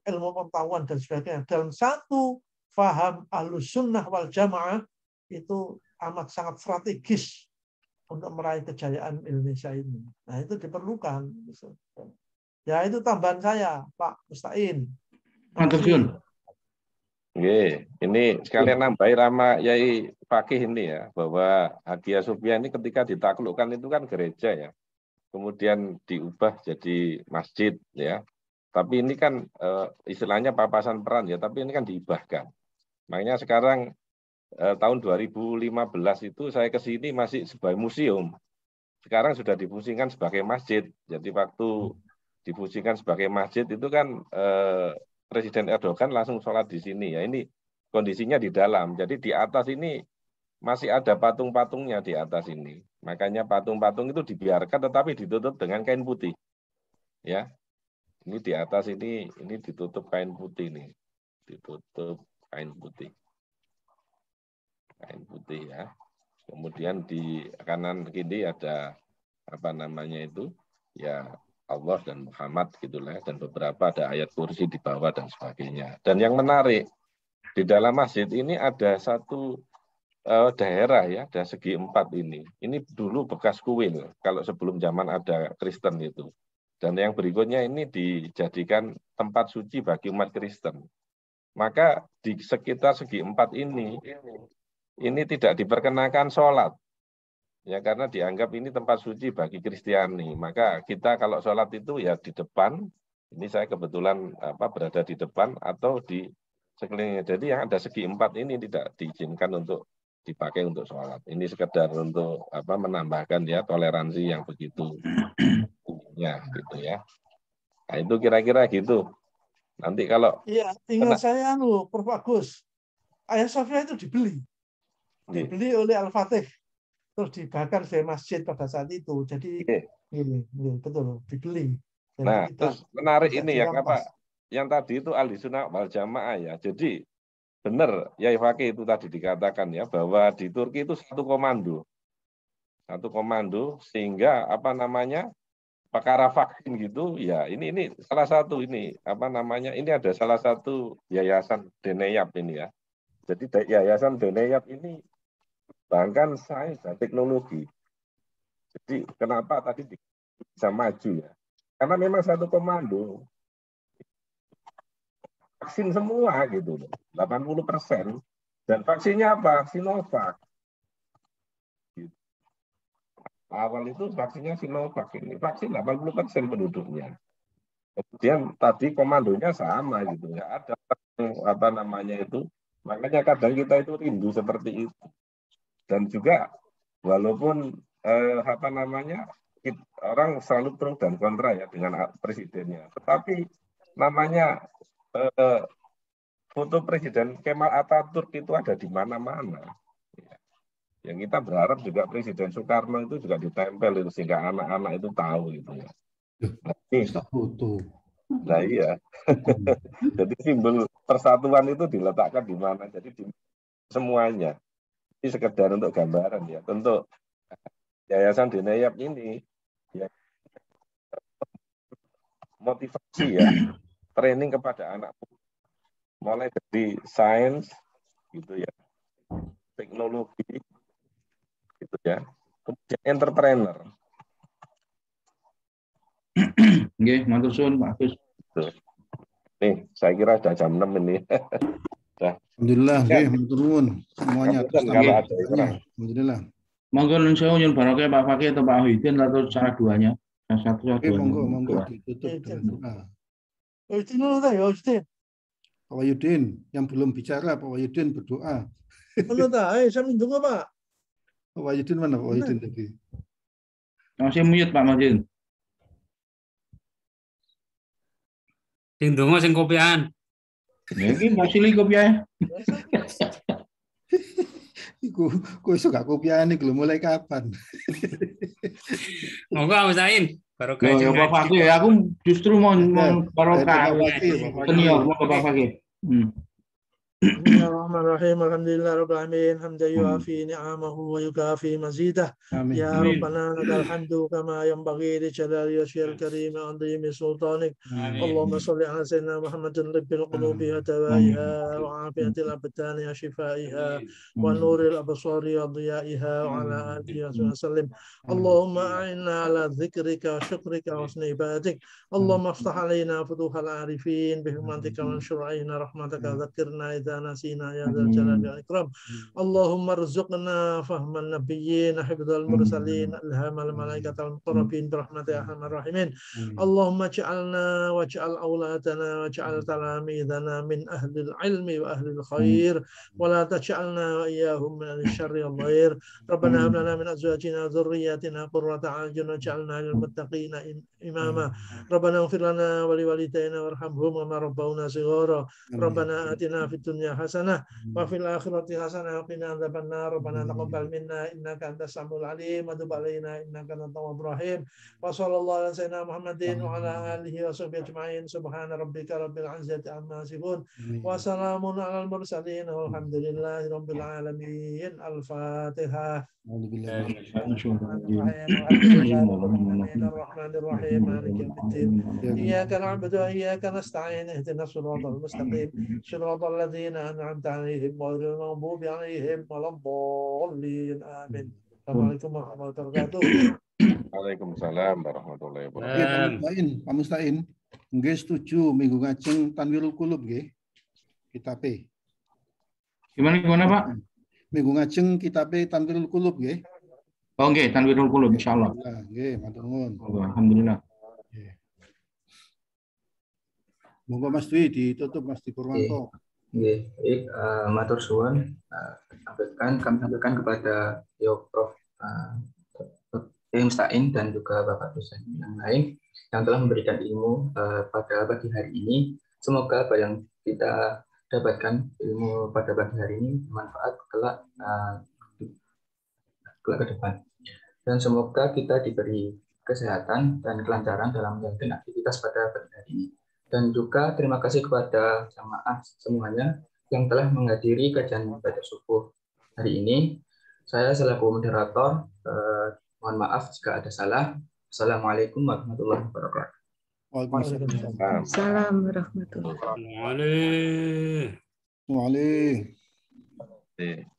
B: ilmu pengetahuan dan sebagainya dalam satu faham Ahlus Sunnah wal Jamaah, itu amat sangat strategis untuk meraih kejayaan Indonesia ini. Nah, itu diperlukan. Ya, itu tambahan saya, Pak Mustain.
F: Ini sekalian nambahi Rama Yai Fakih ini ya, bahwa Hagia Sophia ini ketika ditaklukkan itu kan gereja ya, kemudian diubah jadi masjid ya. Tapi ini kan istilahnya papasan peran ya, tapi ini kan diibahkan. Makanya sekarang tahun 2015 itu saya ke sini masih sebagai museum. Sekarang sudah difungsikan sebagai masjid. Jadi waktu difungsikan sebagai masjid itu kan Presiden Erdogan langsung sholat di sini ya. Ini kondisinya di dalam. Jadi di atas ini masih ada patung-patungnya di atas ini. Makanya patung-patung itu dibiarkan tetapi ditutup dengan kain putih. Ya. Ini di atas ini ditutup kain putih nih. Ditutup kain putih. Kain putih ya. Kemudian di kanan kiri ada ya Allah dan Muhammad gitulah, dan beberapa ada ayat kursi di bawah dan sebagainya. Dan yang menarik di dalam masjid ini ada satu daerah ya, ada segi empat ini. Ini dulu bekas kuil kalau sebelum zaman ada Kristen itu. Dan yang berikutnya ini dijadikan tempat suci bagi umat Kristen. Maka di sekitar segi empat ini tidak diperkenakan sholat. Ya, karena dianggap ini tempat suci bagi Kristiani. Maka kita kalau sholat itu ya di depan. Ini saya kebetulan berada di depan atau di sekelilingnya. Jadi yang ada segi empat ini tidak diizinkan untuk dipakai untuk sholat. Ini sekedar untuk menambahkan ya toleransi yang begitu tingginya gitu ya. Nah itu kira-kira gitu. Nanti kalau
B: iya, ingat saya Prof Agus, Ayah Sofia itu dibeli oleh Al-Fatih, terus dibakar di masjid pada saat itu. Jadi ini betul dibeli. Jadi
F: nah terus menarik ini yang
B: dirampas.
F: yang tadi itu ahli sunnah wal jamaah ya. Jadi benar Yai Fakih itu tadi dikatakan ya bahwa di Turki itu satu komando sehingga perkara vaksin gitu ya ini salah satu ini ini ada salah satu yayasan Deneyap ini ya. Jadi yayasan Deneyap ini bahkan sains dan teknologi. Jadi kenapa tadi bisa maju ya? Karena memang satu komando vaksin semua gitu loh, 80%. Dan vaksinnya apa? Sinovac. Awal itu vaksinnya Sinovac ini. Vaksin 80% penduduknya. Kemudian tadi komandonya sama gitu ya. Ada itu. Makanya kadang kita itu rindu seperti itu. Dan juga walaupun orang selalu pro dan kontra ya dengan presidennya. Tetapi foto Presiden Kemal Atatürk itu ada di mana-mana. Yang kita berharap juga Presiden Soekarno itu juga ditempel itu sehingga anak-anak itu tahu gitu ya. Nah iya. Jadi simbol persatuan itu diletakkan di mana? Jadi di semuanya. Ini sekedar untuk gambaran ya. Untuk Yayasan Deneyap ini ya, motivasi ya, training kepada anak mulai dari sains gitu ya, teknologi gitu ya, kemudian entrepreneur.
C: Nggih, matur suwun Pak Agus.
F: Nih, saya kira sudah jam 6 ini.
E: Alhamdulillah, matur nuwun semuanya.
C: Alhamdulillah. Monggo nun sewu nyun barokah Pak Fakih atau Pak Wahidin atau cara duanya. Yang satu
E: monggo ditutup dengan doa. Pak Wahyudin yang belum bicara, Pak Wahyudin berdoa.
B: Saya minta Pak.
E: Pak Wahyudin mana Pak Wahyudin tadi?
C: Masih mute Pak Majid.
G: Sing donga sing kopian.
C: Ya iki masih kopian.
E: Kok iso gak kopian iki lho mulai kapan?
G: Monggo Mustain. Barokah.
C: Ya Pak Fakih, aku justru mau barokah. Senior mau Pak Fakih.
B: Bismillahirrahmanirrahim. Alhamdulillahirabbil alamin. Hamdan yuafi ni'amahu wa yukafi mazidah. Ya Rabbana lakal hamdu kama yanbaghi li jalali wajhil karim wa 'azimi sultanik. Allahumma shalli ala sayyidina Muhammadin libbil qulubi wa dawaiha wa afiyatil abdani wa shifaiha wa nuril absari wa dhiyaiha wa ala alihi wa sallim. Allahumma a'inna ala dzikrika wa syukrika wa husni ibadatik. Allahumma iftah alaina futuhal arifin bi hurmatika wa syur'ina rahmataka dzakirna idza nasina ya dzal jalali wal ikram. Allahumma rzuqna fahman nabiyyin hifdzal mursalin ilhamal malaikatal muqarrabin bi rahmatika arhamar rahimin. Allahumma ij'alna waj'al auladana waj'al talamidana min ahlil ilmi wa ahlil khair wa la taj'alna wa iyyahum min syarril ghair. Rabbana hab lana min azwajina dhurriyyatina qurrata a'yun waj'alna lil muttaqina imama. Rabbana ighfir lana wa liwalidayna warhamhum kama rabbawna shighara. Rabbana atina fid dunya hasanah wa fil akhirati hasanah wa qina adzabannar. Rabbana taqabbal minna innaka antas samiul alim wa tub alaina innaka antat tawwabur rahim. Wa sallallahu ala sayyidina Muhammadin wa ala alihi wa sahbihi ajma'in. Subhana rabbika rabbil izzati amma yasifun wa salamun alal mursalin walhamdulillahi rabbil alamin. Al-Fatihah. Bismillahirrahmanirrahim. Maliki yaumiddin. Iyyaka na'budu wa iyyaka nasta'in. Ihdinas siratal mustaqim. Siratal ladzina an'amta 'alaihim ghairil maghdubi 'alaihim waladdallin. Amin. Assalamualaikum warahmatullahi wabarakatuh.
F: Waalaikumsalam warahmatullahi wabarakatuh.
E: Pak Mustain, nggih setuju minggu ngajeng Tanwirul Qulub nggih. Kitabe.
C: Gimana Pak?
E: Minggu ngajeng kitabe Tanwirul Qulub nggih.
C: Oh nggih, Tanwirul Qulub insyaallah.
E: Nggih, matur nuwun.
C: Alhamdulillah.
E: Monggo Mas Dwi ditutup Mas Di Purwanto.
H: Nggih, matur suwun. sampaikan kepada Prof. Mustain dan juga Bapak dosen yang lain yang telah memberikan ilmu pada pagi hari ini. Semoga apa yang kita dapatkan ilmu pada pagi hari ini bermanfaat kelak ke depan. Dan semoga kita diberi kesehatan dan kelancaran dalam menjalankan aktivitas pada pagi hari ini. Dan juga terima kasih kepada jamaah semuanya yang telah menghadiri kajian ibadah subuh hari ini. Saya selaku moderator, mohon maaf jika ada salah. Assalamualaikum warahmatullahi wabarakatuh.
B: Waalaikumsalam.
I: Salam warahmatullahi wabarakatuh.
B: Waalaikumsalam.